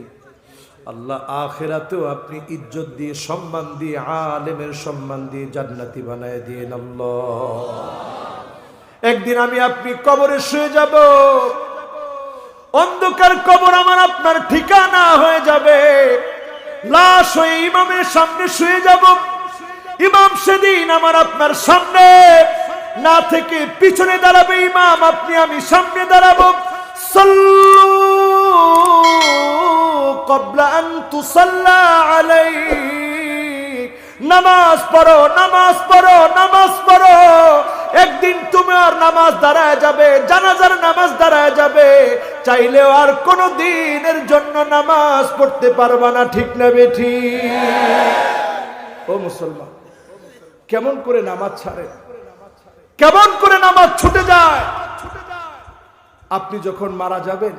Speaker 2: আল্লাহ আখিরাতেও আপনি ইজ্জত দিয়ে সম্মান দিয়ে আলেমের সম্মান দিয়ে জান্নাতি বানায় দিয়েন আল্লাহ। একদিন আমি আপনি কবরে শুয়ে যাব, অন্ধকার কবর আমার আপনার ঠিকানা হয়ে যাবে। লাশ হয়ে ইমামের সামনে শুয়ে যাব, ইমাম সেদিন আমার আপনার সামনে না থেকে পিছনে দাঁড়াবে ইমাম, আপনি আমি সামনে দাঁড়াবো। সাল্লু ক্বাবলা আন তুসাল্লা আলাইক, নামাজ পড়ো, নামাজ পড়ো, নামাজ পড়ো। একদিন তুমি আর নামাজ দাঁড়ায় যাবে, জানাজার নামাজ দাঁড়ায় যাবে, চাইলেও আর কোনো দিনের জন্য নামাজ পড়তে পারবা না, ঠিক না বেঠিক? ও মুসলমান, কেমন করে নামাজ ছাড়ে? কেমন করে নামাজ ছুটে যায়। আপনি যখন মারা যাবেন,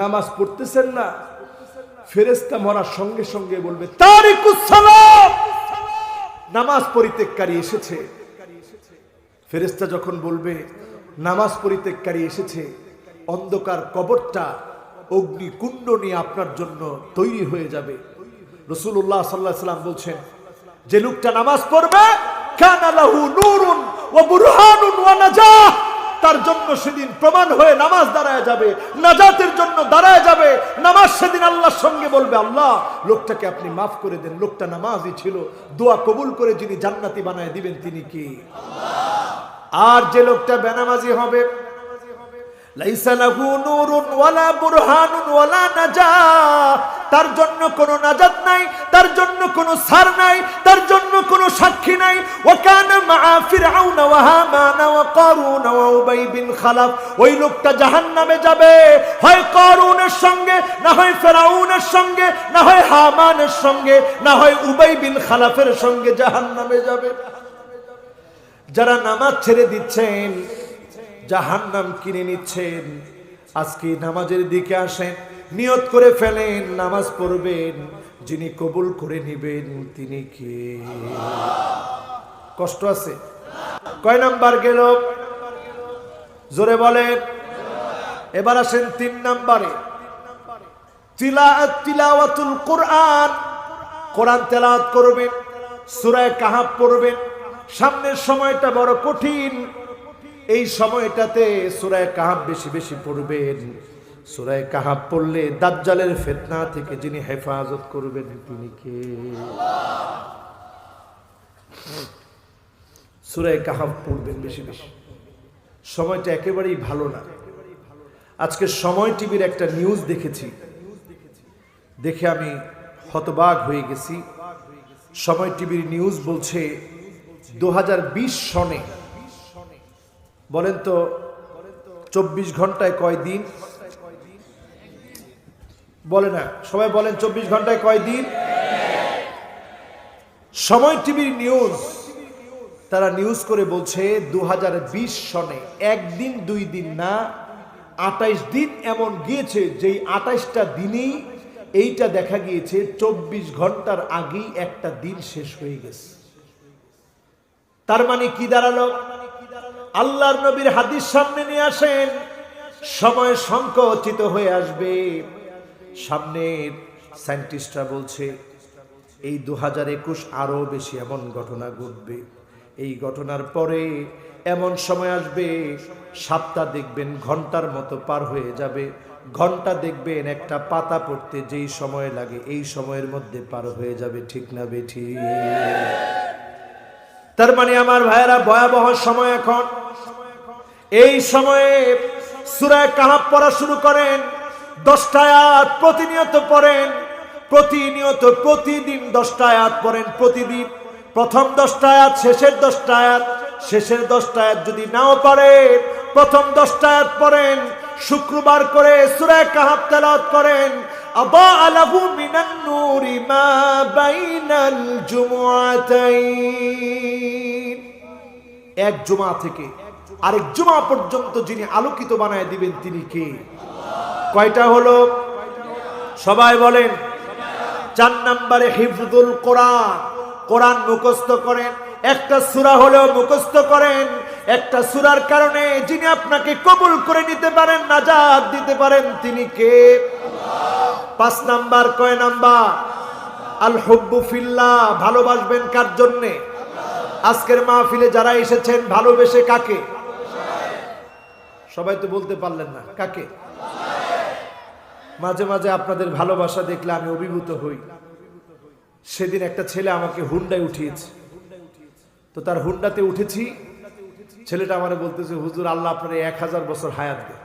Speaker 2: নামাজ পড়তেছেন না, ফেরেশতা মরার সঙ্গে সঙ্গে বলবে তারিকুস সালাত, নামাজ পরিত্যাগকারী এসেছে। ফেরেশতা যখন বলবে নামাজ পরিত্যাগকারী এসেছে, অন্ধকার কবরটা অগ্নিকুণ্ড নিয়ে আপনার জন্য তৈরি হয়ে যাবে। রাসূলুল্লাহ সাল্লাল্লাহু আলাইহি ওয়াসাল্লাম বলছেন, যে লোকটা নামাজ পড়বে কানা লাহু নূরুন ওয়া বুরহানুন ওয়া নাজাহ, তার জন্য সেদিন প্রমাণ হয়ে নামাজ দাঁড়ায় যাবে, নাজাতের জন্য দাঁড়ায় যাবে। নামাজ সেদিন আল্লাহর সঙ্গে বলবে, আল্লাহ লোকটাকে আপনি মাফ করে দেন, লোকটা নামাজই ছিল। দোয়া কবুল করে যিনি জান্নাতি বানায় দিবেন তিনি কি? আর যে লোকটা বেনামাজি হবে, লাইসা লাহু নূরুন ওয়ালা বুরহানুন ওয়ালা নাজাহ, তার জন্য কোনো নাজাত নাই, তার জন্য কোনো সার নাই, তার জন্য কোনো সাক্ষী নাই। ওয়া কানা মাআ ফিরআউন ওয়া হামান ওয়া কারুন ওয়া উবাই বিন খালাফ, ওই লোকটা জাহান্নামে যাবে, হয় কারুনের সঙ্গে, না হয় ফিরআউনের সঙ্গে, না হয় হামানের সঙ্গে, না হয় উবাই বিন খালাফের সঙ্গে জাহান্নামে যাবে। যারা নামাজ ছেড়ে দিচ্ছেন, জাহান্নাম কিনে নিচ্ছেন, আজকে নামাজের দিকে আসেন, নিয়ত করে ফেলেন নামাজ পড়বেন, যিনি কবুল করে নেবেন তিনি কে? কষ্ট আছে? কয় নাম্বার গেল? জোরে বলেন। এবার আসেন 3 নাম্বারে, তিলাওয়াতুল কোরআন, কোরআন তেলাওয়াত করবেন, সূরা কাহাফ পড়বেন। সামনের সময়টা বড় কঠিন, এই সময়টাতে সূরা কাহাফ বেশি বেশি পড়বেন। সূরা কাহাফ পড়লে দাজ্জালের ফিতনা থেকে যিনি হেফাজত করবেন তিনি কে? সূরা কাহাফ পড়বেন বেশি বেশি। সময়টা একেবারেই ভালো না। আজকে সময় টিভির একটা নিউজ দেখেছি, দেখে আমি হতবাক হয়ে গেছি। সময় টিভির নিউজ বলছে 2020 সনে, বলেন তো 24 ঘন্টায় কয় দিন? বলে না সবাই, বলেন 24 ঘন্টায় কয় দিন? সময় টিভির নিউজ, তারা নিউজ করে বলছে 2020 সনে একদিন 2 দিন না 28 দিন এমন গিয়েছে, যেই 28টা দিনেই এইটা দেখা গিয়েছে 24 ঘন্টার আগেই একটা দিন শেষ হয়ে গেছে। তার মানে কি দাঁড়ালো? আল্লাহর নবীর হাদিস সামনে নিয়ে আসেন, সময় সংকুচিত হয়ে আসবে। সামনের সায়েন্টিস্টরা বলছে এই 2021 আরো বেশি এমন ঘটনা ঘটবে। এই ঘটনার পরে এমন সময় আসবে, সপ্তাহ দেখবেন ঘন্টার মতো পার হয়ে যাবে, ঘন্টা দেখবেন একটা পাতা পড়তে যেই সময় লাগে এই সময়ের মধ্যে পার হয়ে যাবে। ঠিক না বেঠিক? তার মানে আমার ভাইয়েরা, ভয়াবহ সময় এখন। এই সময়ে সূরা কাহাফ পড়া শুরু করেন, 10টা আয়াত প্রতিনিয়ত পড়েন, প্রতিনিয়ত প্রতিদিন 10টা আয়াত পড়েন প্রতিদিন। প্রথম 10টা আয়াত, শেষের 10টা আয়াত, শেষের 10টা আয়াত যদি নাও পারেন, প্রথম 10টা আয়াত পড়েন। শুক্রবার করে সূরা কাহাফ তেলাওয়াত করেন। আদাআ লাহু মিনান নূরি মা বাইনাল জুমআতাইন, এক জুমা থেকে আরেক জুমা পর্যন্ত যিনি আলোকিত বানায় দিবেন তিনি কে? কয়টা হলো? সবাই বলেন। 4 নম্বরে হিফজুল কোরআন, কোরআন মুখস্থ করেন। একটা সূরা হলেও মুখস্থ করেন। একটা সূরার কারণে যিনি আপনাকে কবুল করে নিতে পারেন, নাজাত দিতে পারেন তিনি কে? 5 নাম্বার। কয় নাম্বার? আল হুব্বু ফিল্লাহ, ভালোবাসবেন কার জন্যে? আজকের মাহফিলে যারা এসেছেন ভালোবেসে কাকে? সবাই তো বলতে পারলেন না কাকে। মাঝে মাঝে আপনাদের ভালোবাসা দেখলে আমি অভিভূত হই। সেদিন একটা ছেলে আমাকে হুন্ডায় উঠিয়েছে, তো তার হুন্ডাতে উঠেছি, ছেলেটা আমারে বলতেছে, হুজুর আল্লাহ আপনার 1000 বছর হায়াত দেয়।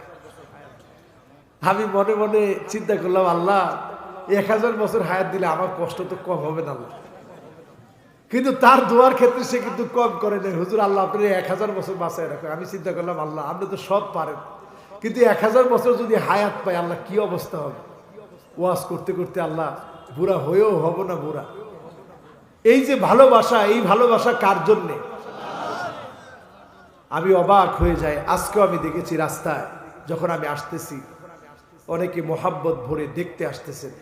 Speaker 2: আমি মনে মনে চিন্তা করলাম, আল্লাহ 1000 বছর হায়াত দিলে আমার কষ্ট তো কম হবে না আল্লাহ। কিন্তু তার দোয়ার ক্ষেত্রে সে কিন্তু কম করে নেই, হুজুর আল্লাহ আপনার 1000 বছর বাঁচায় রাখে। আমি চিন্তা করলাম, আল্লাহ আপনি তো সব পারেন, কিন্তু 1000 বছর যদি হায়াত পাই আল্লাহ কি অবস্থা হবে। ওয়াজ করতে করতে আল্লাহ বুড়া হয়েও হব না বুড়া। এই যে ভালোবাসা, এই ভালোবাসা কার জন্যে? আমি অবাক হয়ে যাই। আজকেও আমি দেখেছি রাস্তায় যখন আমি আসতেছি, অনেকে মোহাব্বত ভরে দেখতে আসতেছেন,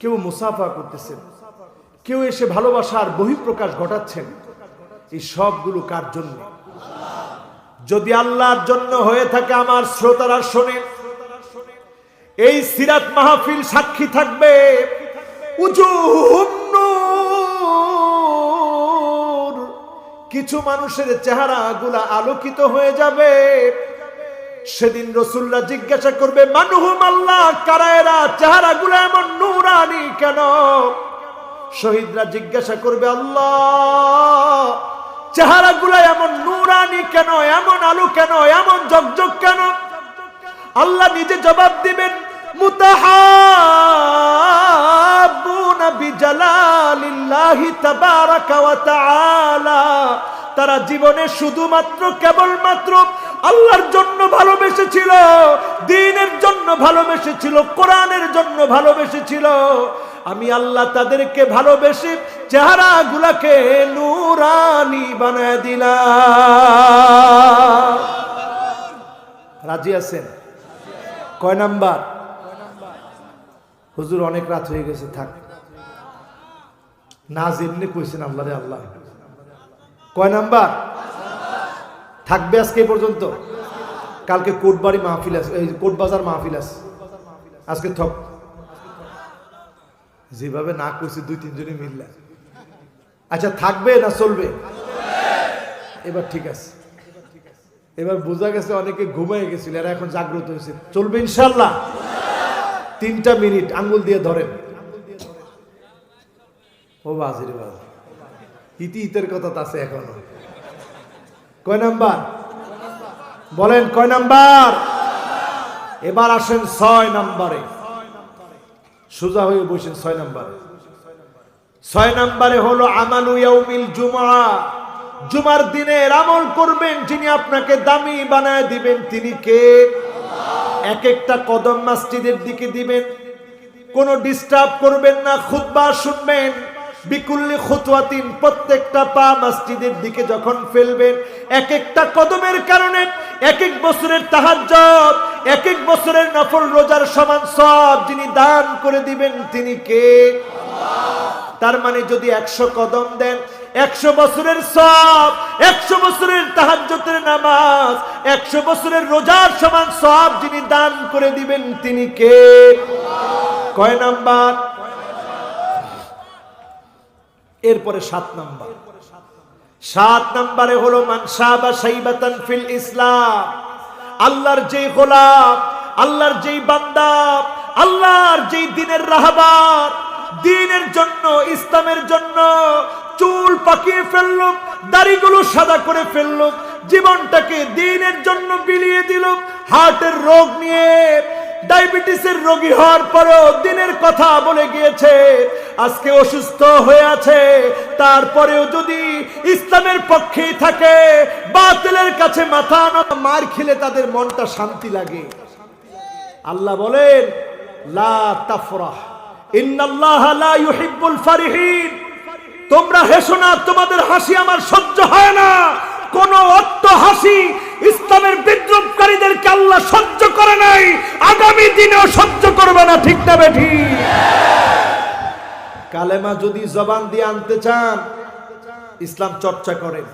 Speaker 2: কেউ মুসাফা করতেছেন, কেউ এসে ভালোবাসার বহিঃপ্রকাশ ঘটাচ্ছেন। এই সবগুলো কার জন্য? যদি আল্লাহর জন্য হয়ে থাকে আমার শ্রোতারা শোনেন, এই সিরাত মাহফিল সাক্ষী থাকবে, উজুহুন নূর, কিছু মানুষের চেহারা গুলা আলোকিত হয়ে যাবে। সেদিন রাসূলুল্লাহ জিজ্ঞাসা করবে, মানহুম আল্লাহ, কারা এরা, চেহারা গুলা এমন নূরানি কেন? শহীদরা জিজ্ঞাসা করবে, আল্লাহ, চেহারা গুলা এমন নূরানি কেন, এমন আলো কেন, এমন ঝকঝক কেন? আল্লাহ নিজে জবাব দিবেন, মুতাহাব্বুনা বিজালালিল্লাহি তাবারাকা ওয়া তাআলা, তারা জীবনে শুধুমাত্র কেবলমাত্র আল্লাহর জন্য ভালোবেসেছিল, দ্বীনের জন্য ভালোবেসেছিল, কোরআনের জন্য ভালোবেসেছিল। আমি আল্লাহ তাদেরকে ভালোবেসে চেহারা গুলাকে নূরানি বানায় দিলাম। রাজি আছেন? কয় নাম্বার? হুজুর অনেক রাত হয়ে গেছে, থাক না, যেমনি কইছেন আল্লাহ রে আল্লাহ। কয় নাম্বার? থাকবে আজকে পর্যন্ত। কালকে কোটবাড়ি মাহফিল আছে, এই কোটবাজার মাহফিল আছে, আজকে থক। যেভাবে না কইছে 2-3 জনে মিললে। আচ্ছা, থাকবে না চলবে? এবার ঠিক আছে, এবার বোঝা গেছে অনেকে ঘুমায় গেছিল, এরা এখন জাগ্রত হয়েছে। চলবে ইনশাল্লাহ। 3টা মিনিট আঙ্গুল দিয়ে ধরেন। ও বাজির বাজ, ইতির কথা আছে এখনো। কয় নাম্বার বলেন? কয় নাম্বার? এবার আসেন 6 নাম্বারে। সোজা হয়ে বসেন 6 নাম্বারে। 6 নাম্বারে হলো আমালু ইয়াউমিল জুমআ, জুমার দিনের আমল করবেন, যিনি আপনাকে দামি বানায় দিবেন তিনি কে? এক একটা কদম মসজিদের দিকে দিবেন, কোনো ডিস্টার্ব করবেন না, খুতবা শুনবেন। বিকুল্লি খুতওয়াতিন, প্রত্যেকটা পা মসজিদের দিকে যখন ফেলবেন, এক একটা কদমের কারণে এক এক বছরের তাহাজ্জুদ, এক এক বছরের নফল রোজার সমান সওয়াব যিনি দান করে দিবেন তিনি কে? তার মানে যদি 100 কদম দেন, 100 বছরের সওয়াব, 100 বছরের তাহাজ্জুদের নামাজ, 100 বছরের রোজার সমান সওয়াব যিনি দান করে দিবেন তিনি কে? কয় নাম্বার? এরপরে 7 নাম্বার। 7 নাম্বারে হলো মান শাবা শাইবাতান ফিল ইসলাম, আল্লাহর যেই গোলাম, আল্লাহর যেই বান্দা, আল্লাহর যেই দ্বীনের রাহবার, দ্বীনের জন্য, ইসলামের জন্য চুল পাকিয়ে ফেলল, দাড়িগুলো সাদা করে ফেলল, জীবনটাকে দ্বীনের জন্য বিলিয়ে দিল, হার্টের রোগ নিয়ে, ডায়াবেটিসের রোগী হওয়ার পরেও দ্বীনের কথা বলে গিয়েছে, আজকে অসুস্থ হয়ে আছে, তারপরেও যদি ইসলামের পক্ষেই থাকে, বাতিলের কাছে মাথা নত, মার খেলে তাদের মনটা শান্তি লাগে। আল্লাহ বলেন, লা তাফরাহ ইন্নাল্লাহা লা ইউহিব্বুল ফারিহিন, তোমরা হেসো না, তোমাদের হাসি আমার সহ্য হয় না। কোন অট্ট হাসি ইসলামের বিদ্রোহকারীদেরকে আল্লাহ সহ্য করে নাই, আগামী দিনেও সহ্য করবে না। ঠিক না বেঠি? কালেমা যদি জবান দিয়ে আনতে চান, ইসলাম চর্চা করেন।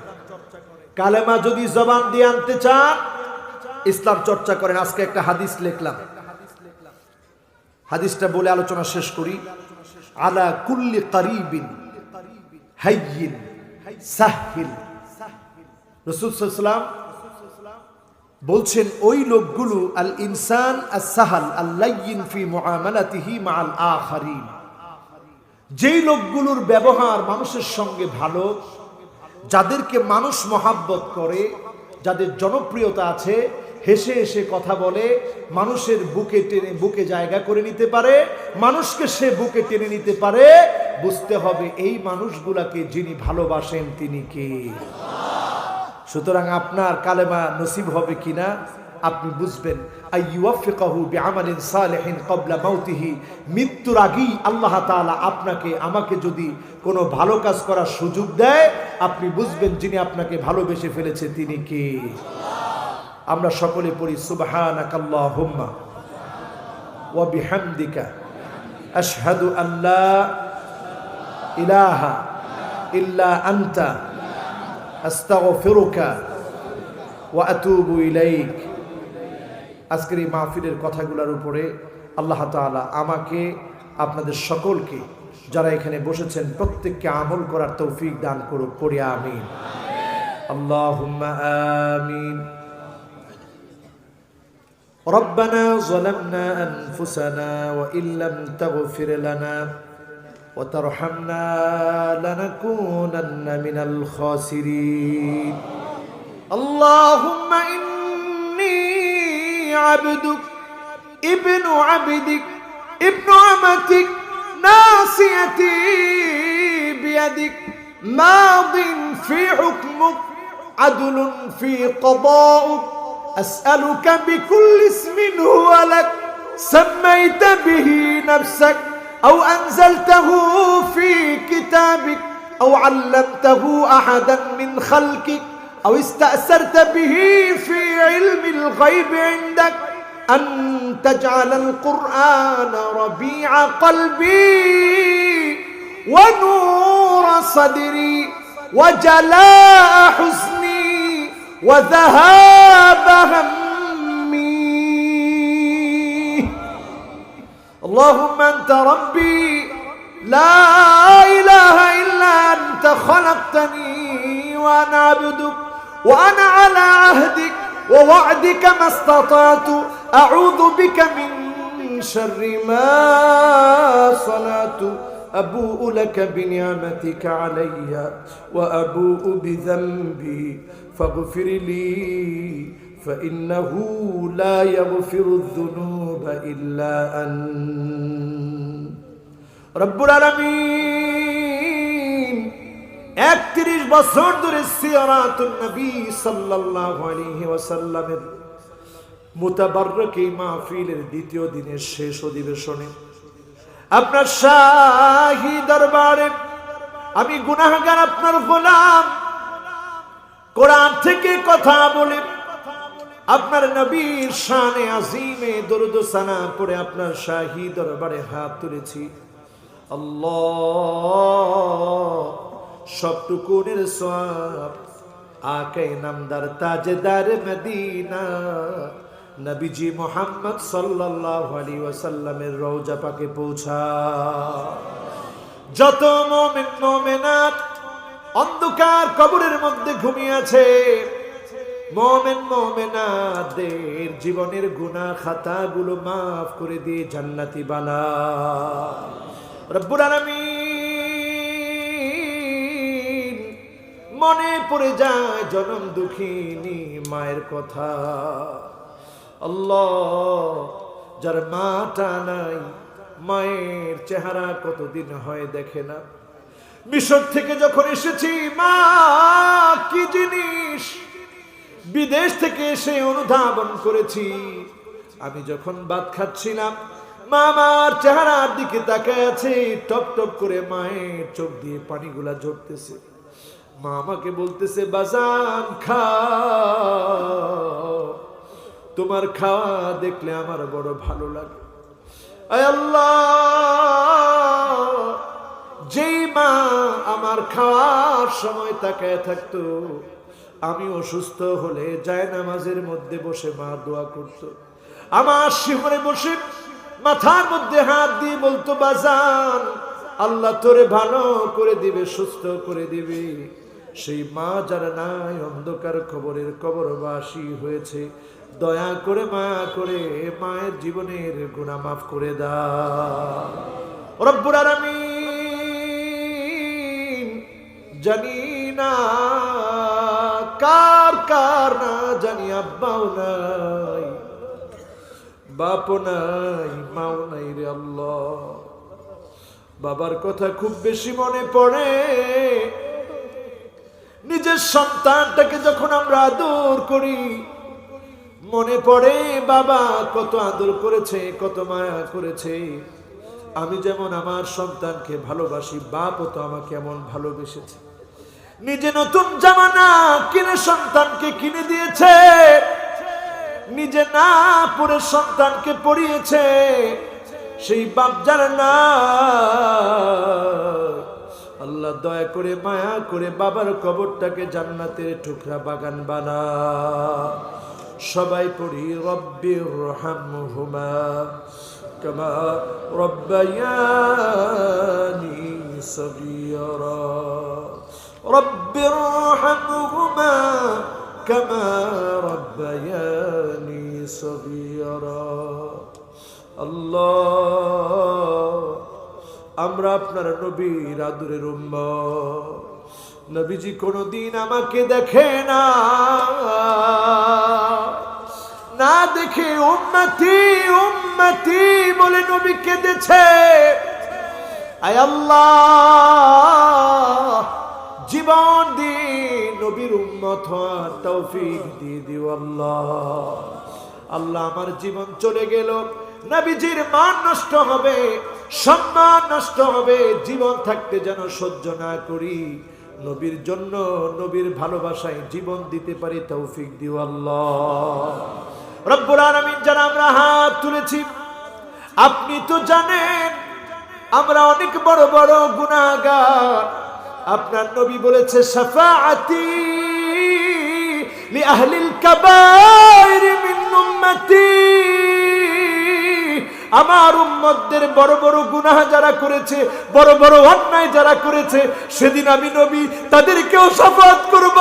Speaker 2: কালেমা যদি জবান দিয়ে আনতে চান, ইসলাম চর্চা করেন। আজকে একটা হাদিস লিখলাম, হাদিসটা বলে আলোচনা শেষ করি। আলা কুল্লি কারিবিন হাইয়িন সাহিল, রাসূল সাল্লাল্লাহু আলাইহি ওয়াসাল্লাম বলছেন, ওই লোকগুলো আল ইনসান আস-সাহাল আল-লাইয়িন ফি মুআমালাতিহি মাআল আখারিন, যেই লোকগুলোর ব্যবহার মানুষের সঙ্গে ভালো, যাদেরকে মানুষ মহাব্বত করে, যাদের জনপ্রিয়তা আছে, হেসে হেসে কথা বলে, মানুষের বুকে টেনে, বুকে জায়গা করে নিতে পারে, মানুষকে সে বুকে টেনে নিতে পারে, বুঝতে হবে এই মানুষগুলাকে যিনি ভালোবাসেন তিনি কে। সুতরাং আপনার কালেমা নসিব হবে কিনা আপনি বুঝবেন আইয়ুওয়াফিকাহু বিআমালিন সালিহিন ক্বাবলা মাউতিহি, মৃত্যুর আগেই আল্লাহ তাআলা আপনাকে আমাকে যদি কোনো ভালো কাজ করার সুযোগ দেয়, আপনি বুঝবেন যিনি আপনাকে ভালোবেসে ফেলেছে তিনি কে। আমরা সকলে পড়ি সুবহানাকাল্লাহুম্মা ওয়া বিহামদিকা আশহাদু আল্লা ইলাহা ইল্লা আনতা আস্তাগফিরুকা ওয়া আতুবু ইলাইক। আজকের এই মাহফিলের কথাগুলোর উপরে আল্লাহ তাআলা আমাকে আপনাদের সকলকে যারা এখানে বসেছেন প্রত্যেককে আমল করার তৌফিক দান করুক, পড়ি আমিন। আল্লাহুম্মা আমিন। ربنا ظلمنا أنفسنا وإن لم تغفر لنا وترحمنا لنكونن من الخاسرين اللهم إني عبدك ابن عبدك ابن أمتك ناصيتي بيدك ماض في حكمك عدل في قضاؤك أسألك بكل اسم هو لك سميت به نفسك أو أنزلته في كتابك أو علمته أحدا من خلقك أو استأثرت به في علم الغيب عندك أن تجعل القرآن ربيع قلبي ونور صدري وجلاء حزني وذهاب همي اللهم أنت ربي لا إله إلا أنت خلقتني وأنا عبدك وأنا على عهدك ووعدك ما استطعت أعوذ بك من شر ما صنعت أبوء لك بنعمتك علي وأبوء بذنبي فاغفر لي فإنه لا يغفر الذنوب إلا أنت رب العالمين 31 বছর ধরে সিরাতুন নবী সাল্লাল্লাহু আলাইহি ওয়াসাল্লামের মুতাবাররক এই মাহফিলের দ্বিতীয় দিনের শেষ অধিবেশনে আপনার শাহী দরবারে আমি গুনাহগার আপনার গোলাম কোরআন থেকে কথা বলে আপনার নবীর শানে আজিমে দরুদ ও সালাম পড়ে আপনার শাহী দরবারে হাত তুলেছি। আল্লাহ সবটুকুনের সওয়াব আকে নামদার তাজদার মদিনা নবীজি মুহাম্মদ সাল্লাল্লাহু আলাইহি ওয়াসাল্লামের রওজা পাকে পৌঁছা। যত মুমিন মুমিনাত অন্ধকার কবরের মধ্যে ঘুমিয়ে আছে, মুমিন মুমিনাতদের জীবনের গুনাহ খাতাগুলো মাফ করে দিয়ে জান্নাতি বানা রব্বুল আলামিন। মনে পড়ে যায় জনম দুঃখিনী মায়ের কথা। আল্লাহ যার মাটা নাই, মায়ের চেহারা কতদিন হয় দেখে না। মিশর থেকে যখন এসেছি মা কি জিনিস বিদেশ থেকে এসে অনুধাবন করেছি। আমি যখন ভাত খাচ্ছিলাম মা আমার চেহারার দিকে তাকায় আছে, টপ টপ করে মায়ের চোখ দিয়ে পানিগুলা ঝরতেছে। মা আমাকে বলতেছে বাজান খাও, তোমার খাওয়া দেখলে আমার বড় ভালো লাগে। আয় আল্লাহ, যেই মা আমার খাওয়ার সময় তাকায় থাকতো, আমি অসুস্থ হলে জায়নামাজের মধ্যে বসে মা দোয়া করত। আমার শিহরে বসে মাথার মধ্যে হাত দিয়ে বলতো বাজান আল্লাহ তোরে ভালো করে দিবে, সুস্থ করে দিবে। সেই মা যারা নাই, অন্ধকার কবরের কবরবাসী হয়েছে, দয়া করে মায়া করে মায়ের জীবনের গুনাহ মাফ করে দাও রব্বুল আলামিন। জানি না কার কার না জানি আব্বাও নাই, বাপও নাই, মাও নাই রে আল্লাহ। বাবার কথা খুব বেশি মনে পড়ে। নিজের সন্তানটাকে যখন আমরা আদর করি, মনে পড়ে বাবা কত আদর করেছে, কত মায়া করেছে। আমি যেমন আমার সন্তানকে ভালোবাসি, বাপও তো আমাকে এমন ভালোবেসেছে। নিজে নতুন জামা না কিনে সন্তানকে কিনে দিয়েছে, নিজে না পরে সন্তানকে পরিয়েছে। সেই বাপ যার না, আল্লাহ দয়া করে মায়া করে বাবার কবরটাকে জান্নাতের টুকরা বাগান বানা। সবাই পড়ি রব্বির রহমহুমা কামা রব্বায়ানি সগীরা, রব্বির রহমহুমা কামা রব্বায়ানি সগীরা। আল্লাহ, আমরা আপনার নবীর আদরের উম্মত। নবীজি কোনদিন আমাকে দেখে না, না দেখে উম্মতি উম্মতি বলে নবী কেঁদেছে। আয় আল্লাহ, জীবন দিন নবীর উম্মত হওয়ার তৌফিক দিয়ে দিও আল্লাহ। আল্লাহ, আমার জীবন চলে গেল, নবীজির মান নষ্ট হবে, সম্মান নষ্ট হবে। জীবন থাকতে যেন সহ্য না করি, নবীর জন্য নবীর ভালোবাসায় জীবন দিতে পারি তৌফিক দিও আল্লাহ। রব্বুল আলামিন, যারা আমরা হাত তুলেছি, আপনি তো জানেন আমরা অনেক বড় বড় গুনাহগার। আপনার নবী বলেছে শাফাআতি লি আহলিল কাবাইর মিন উম্মতি। আমার উম্মতদের বড় বড় গুনাহ যারা করেছে, বড় বড় অন্যায় যারা করেছে, সেদিন আমি নবী তাদেরকেও শাফাআত করব।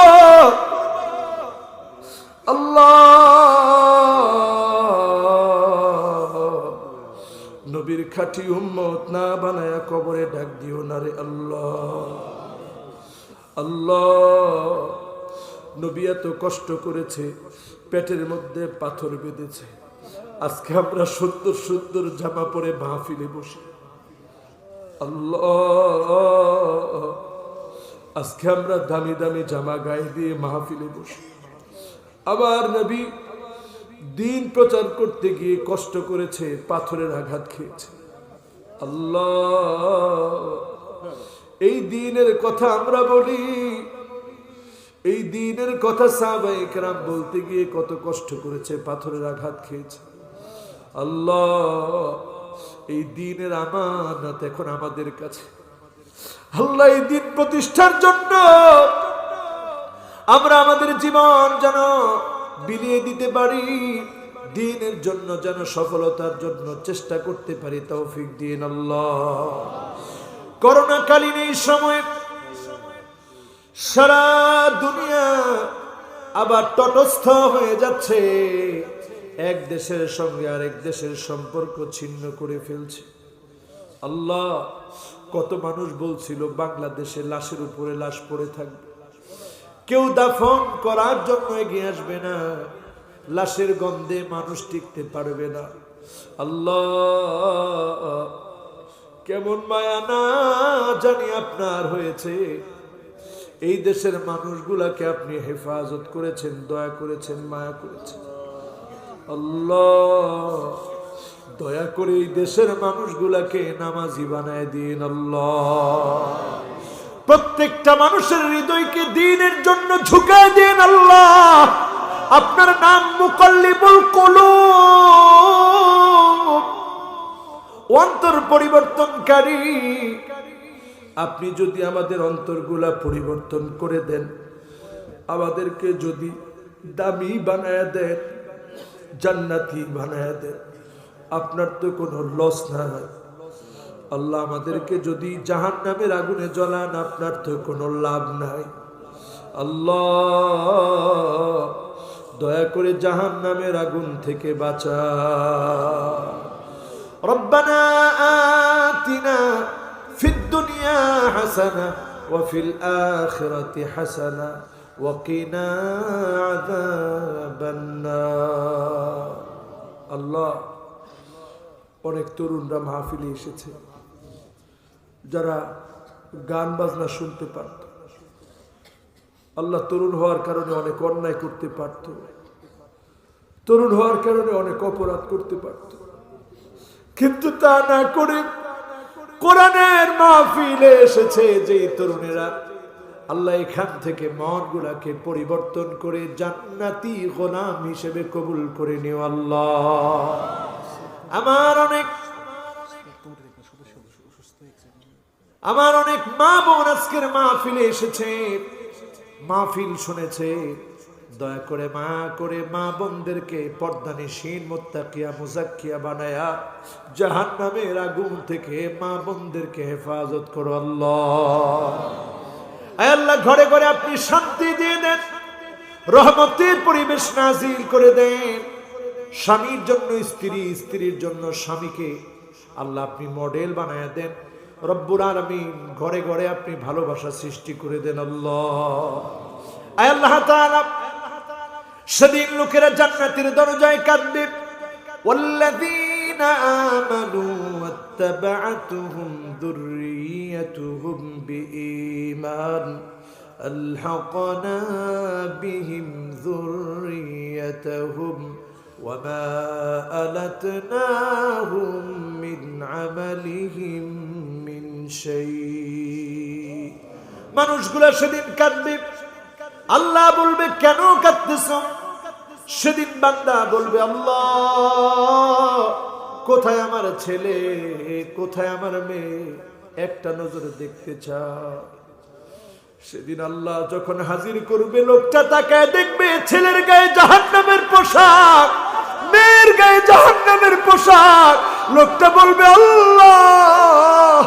Speaker 2: আল্লাহ, নবীর খাঁটি উম্মত না বানায়া কবরে ডাক দিও না রে আল্লাহ। আল্লাহ, নবী এত কষ্ট করেছে, পেটের মধ্যে পাথর বেঁধেছে। আজকে আমরা সুন্দর সুন্দর জামা পরে মাহফিলে বসি। আল্লাহ, আজকে আমরা দামি দামি জামা গায়ে দিয়ে মাহফিলে বসি। আবার নবী দিন প্রচার করতে গিয়ে কষ্ট করেছে, পাথরের আঘাত খেয়েছে। আল্লাহ, এই দিনের কথা আমরা বলি, এই দিনের কথা সাহাবায়ে কেরাম বলতে গিয়ে কত কষ্ট করেছে, পাথরের আঘাত খেয়েছে। আল্লাহ, এই দিনের আমানত এখন আমাদের কাছে। আল্লাহ, এই দিন প্রতিষ্ঠার জন্য আমরা আমাদের জীবন যেন বিলিয়ে দিতে পারি, দিনের জন্য যেন সফলতার জন্য চেষ্টা করতে পারি তৌফিক দিন আল্লাহ। করোনাকালীন এই সময় সারা দুনিয়া আবার তটস্থ হয়ে যাচ্ছে, এক দেশের সঙ্গে আরেক দেশের সম্পর্ক ছিন্ন করে ফেলছে। আল্লাহ, কত মানুষ বলছিল বাংলাদেশে লাশের উপরে লাশ পড়ে থাকবে, কেউ দাফন করার জন্য এগিয়ে আসবে না, লাশের গন্ধে মানুষ টিকতে পারবে না। আল্লাহ, কেমন মায়া না জানি আপনার হয়েছে। এই দেশের মানুষগুলাকে আপনি হেফাজত করেছেন, দয়া করেছেন, মায়া করেছেন। আল্লাহ, দয়া করে এই দেশের মানুষগুলাকে নামাজি বানায় দিন আল্লাহ। প্রত্যেকটা মানুষের হৃদয়কে দ্বীনের জন্য ঝুঁকায় দিন আল্লাহ। আপনার নাম মুকাল্লিবুল কুলুব, অন্তর পরিবর্তনকারী। আপনি যদি আমাদের অন্তরগুলা পরিবর্তন করে দেন, আমাদেরকে যদি দামি বানায় দেন, জান্নাতি বানায় দেন, আপনার তো কোনো লস নাই। আল্লাহ, আমাদেরকে যদি জাহান্নামের আগুনে জ্বলান, আপনার তো কোনো লাভ নাই। আল্লাহ, দয়া করে জাহান্নামের আগুন থেকে বাঁচা। রব্বানা আতিনা ফিদ দুনিয়া হাসানা ওয়া ফিল আখিরাতি হাসানা ওয়া কিনা আযাবান নার। আল্লাহ, অনেক তরুণরা মাহফিলে এসেছে, যারা গান বাজনা শুনতে পারত। আল্লাহ, তরুণ হওয়ার কারণে অনেক অন্যায় করতে পারত, তরুণ হওয়ার কারণে অনেক অপরাধ করতে পারত, কিন্তু তা না করে কোরআনের মাহফিলে এসেছে যে তরুণেরা, আল্লাহ এখান থেকে মনগুলাকে পরিবর্তন করে জান্নাতি গোলাম হিসেবে কবুল করে নিও আল্লাহ। আমার অনেক মা বোন আজকের মাহফিলে এসেছে, মাহফিল শুনেছে। দয়া করে মা বোনদেরকে পর্দানিশীন মুত্তাকিয়া মুজাক্কিয়া বানায়া জাহান্নামের আগুন থেকে মা বোনদেরকে হেফাজত করো আল্লাহ। আয় আল্লাহ, ঘরে ঘরে আপনি শান্তি দিয়ে দেন, রহমতের পরিবেশ নাজিল করে দেন। স্বামীর জন্য স্ত্রী, স্ত্রীর জন্য স্বামীকে আল্লাহ আপনি মডেল বানায়া দেন রব্বুল আলামিন। ঘরে ঘরে আপনি ভালোবাসা সৃষ্টি করে দেন আল্লাহ। আয় আল্লাহ তাআলা, সেদিন লোকেরা জান্নাতের দরজায় কাঁদবে, ওয়াল্লাযীনা আমানু ওয়াত্তাবা'তুহুম যুররিয়্যাতুহুম বিঈমান আলহাকনা বিহিম যুররিয়্যাতাহুম ওয়ামা আলাতনাহুম মিন আমালিহিম মিন শাই। মানুষগুলা সেদিন কাঁদবে, আল্লাহ বলবে কেন কাঁদতেছ? সেদিন বান্দা বলবে আল্লাহ কোথায় আমার ছেলে, কোথায় আমার মেয়ে, একটা নজরে দেখতে চাও। সেদিন আল্লাহ যখন হাজির করবে, লোকটা তাকায় দেখবে ছেলের গায়ে জাহান্নামের পোশাক, মেয়ের গায়ে জাহান্নামের পোশাক। লোকটা বলবে আল্লাহ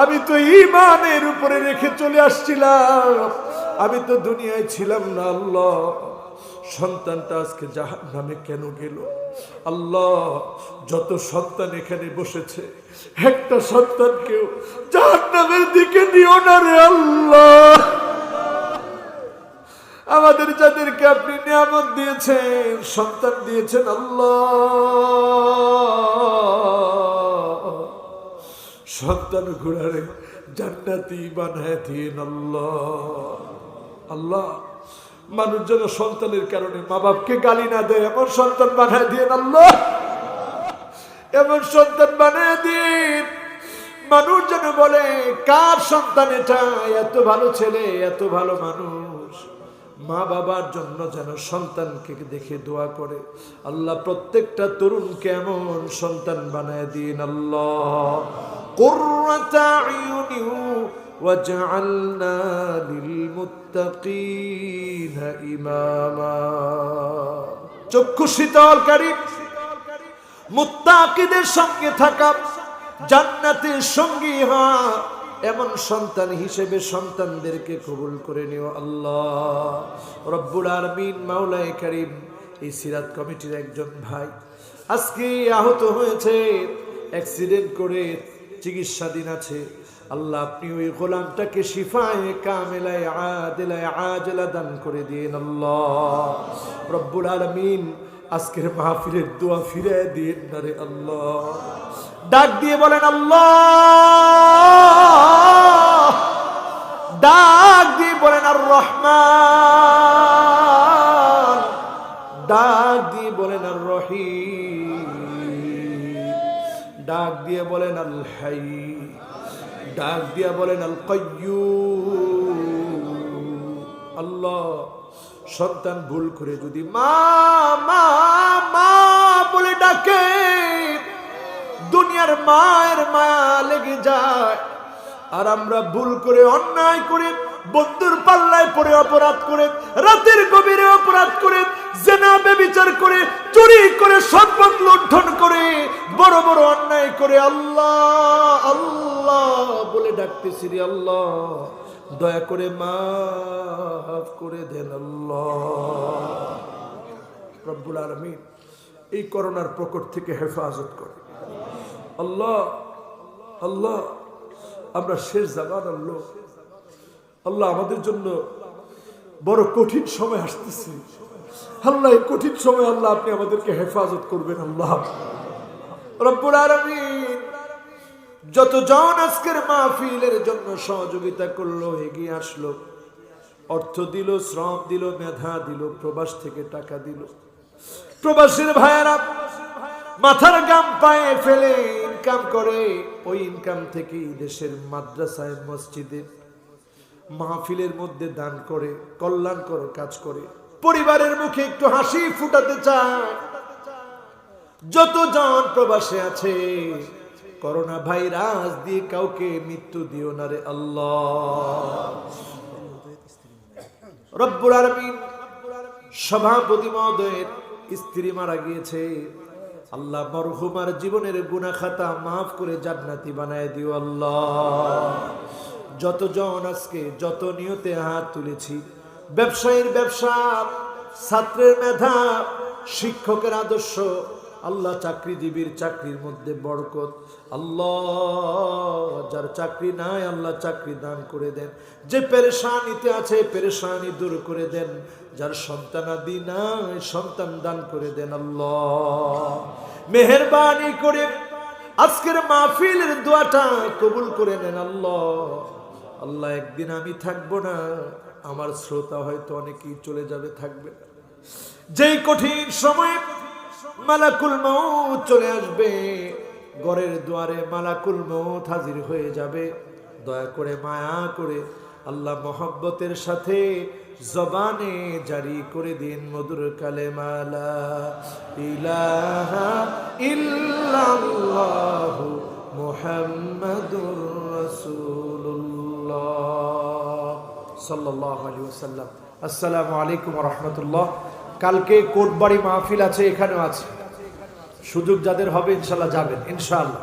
Speaker 2: আমি তো ঈমানের উপরে রেখে চলে আসছিলাম, আমি তো দুনিয়ায় ছিলাম না। আল্লাহ সন্তানটা আজকে জাহান্নামে কেন গেল? আল্লাহ যত সন্তান এখানে বসেছে, একটা সন্তানকেও জাহান্নামের দিকে নিও না রে আল্লাহ। আমাদের যাদেরকে আপনি নিয়ামত দিয়েছেন, সন্তান দিয়েছেন আল্লাহ, সন্তান ঘুরারে জান্নাতি বানায় দিন আল্লাহ। আল্লাহ মানুষ যেন সন্তানের কারণে মা বাপকে গালি না দেয়, এমন সন্তান বানায় দিন আল্লাহ, এমন সন্তান বানায় দিন। মানুষ যেন বলে কার সন্তান এটা, এত ভালো ছেলে, এত ভালো মানুষ। মা বাবার জন্য যেন সন্তানকে দেখে দোয়া করে আল্লাহ প্রত্যেকটা তরুণকে এমন সন্তান বানায় দিন আল্লাহ। কুররাতা আয়ুনি ওয়াজআলনা লিলমুত্তাকিনা ইমামা। চক্ষু শীতলকারী মুত্তাকিদের সঙ্গে থাকা, জান্নাতের সঙ্গী হওয়া, এমন সন্তান হিসেবে সন্তানদেরকে কবুল করে নিও আল্লাহ রব্বুল আলামিন। মাওলায়ে কারীম, এই সিরাত কমিটির একজন ভাই আজকে আহত হয়েছে, অ্যাক্সিডেন্ট করে চিকিৎসাধীন আছে। আল্লাহ আপনি ওই গোলামটাকে শিফায়ে কামিলায়ে আদিলায়ে আজলা দান করে দিন আল্লাহ রব্বুল আলামিন। আজকের মাহফিলের দোয়া ফিরে দিন না রে আল্লাহ। ডাক দিয়ে বলেন আল্লাহ, ডাক দিয়ে বলেন আর রহমান, ডাক দিয়ে বলেন আর রহিম, ডাক দিয়ে বলেন আল হাই, ডাক দিয়ে বলেন আল কাইয়্যুম। আল্লাহ সন্তান ভুল করে যদি মা মা মা বলে ডাকে, দুনিয়ার মায়ের মায়া লেগে যায়। আর আমরা ভুল করে, অন্যায় করে, বন্ধুর পাল্লায় পড়ে অপরাধ করে, রাতের গভীরে অপরাধ করে, জেনা ব্যভিচার করে, চুরি করে, সম্পদ লুণ্ঠন করে, বড় বড় অন্যায় করে আল্লাহ আল্লাহ বলে ডাকতেছি রে আল্লাহ, দয়া করে মাফ করে দেন আল্লাহ রব্বুল আলামিন। এই করোনার প্রকট থেকে হেফাজত করে আল্লাহ। আল্লাহ আমরা শেষ জামানার লোক, আল্লাহ আমাদের জন্য বড় কঠিন সময় আসতেছে। আল্লাহ এই কঠিন সময় আল্লাহ আপনি আমাদেরকে হেফাজত করবেন আল্লাহ রব্বুল আলামিন। যতজন আজকের মাহফিলের জন্য সহযোগিতা করলো, এগিয়ে আসলো, অর্থ দিল, শ্রম দিল, মেধা দিল, প্রবাস থেকে টাকা দিল, প্রবাসীর ভাইয়েরা মাথার গাম পায়ে ফেলে ইনকাম করে, ওই ইনকাম থেকে দেশের মাদ্রাসায় মসজিদে মাহফিলের মধ্যে দান করে, কল্যাণকর কাজ করে, পরিবারের মুখে একটু হাসি ফুটাতে চায়। যতজন প্রবাসে আছে, করোনা ভাইরাস দিয়ে কাউকে মৃত্যু দিও না রে আল্লাহ। রব্বুল আলামিন সভাপতি মহোদয়ের স্ত্রী মারা গিয়েছে, আল্লাহ মরহুমার জীবনের গুনাহ খাতা মাফ করে জান্নাতি বানায় দিও আল্লাহ। যতজন আজকে যত নিয়তে হাত তুলেছি, ব্যবসায়ীর ব্যবসা, ছাত্রের মেধা, শিক্ষকের আদর্শ, আল্লাহ চাকরিজীবীর চাকরির মধ্যে বরকত, আল্লাহ যার চাকরি নাই আল্লাহ চাকরি দান করে দেন, যে পেরেশানিতে আছে পেরেশানি দূর করে দেন, যার সন্তানাদি নাই সন্তান দান করে দেন আল্লাহ। মেহেরবানি করে আজকের মাহফিলের দোয়াটা কবুল করে নেন আল্লাহ। আল্লাহ একদিন আমি থাকবো না, আমার শ্রোতা হয়তো অনেকেই চলে যাবে, থাকবে না। যেই কঠিন সময়ে মালাকুল মউত চলে আসবে, ঘরের দুয়ারে মালাকুল মউত হাজির হয়ে যাবে, দয়া করে মায়া করে আল্লাহ মহব্বতের সাথে জবানে জারি করে দিন মধুর কালেমা লা ইলাহা ইল্লাল্লাহু মুহাম্মাদুর রাসূলুল্লাহ সাল্লাল্লাহু আলাইহি ওয়াসাল্লাম। আসসালামু আলাইকুম ওয়া রাহমাতুল্লাহ। কালকে কোটবাড়ি মাহফিল আছে, এখানেও আছে, সুযোগ যাদের হবে ইনশাআল্লাহ যাবেন ইনশাআল্লাহ।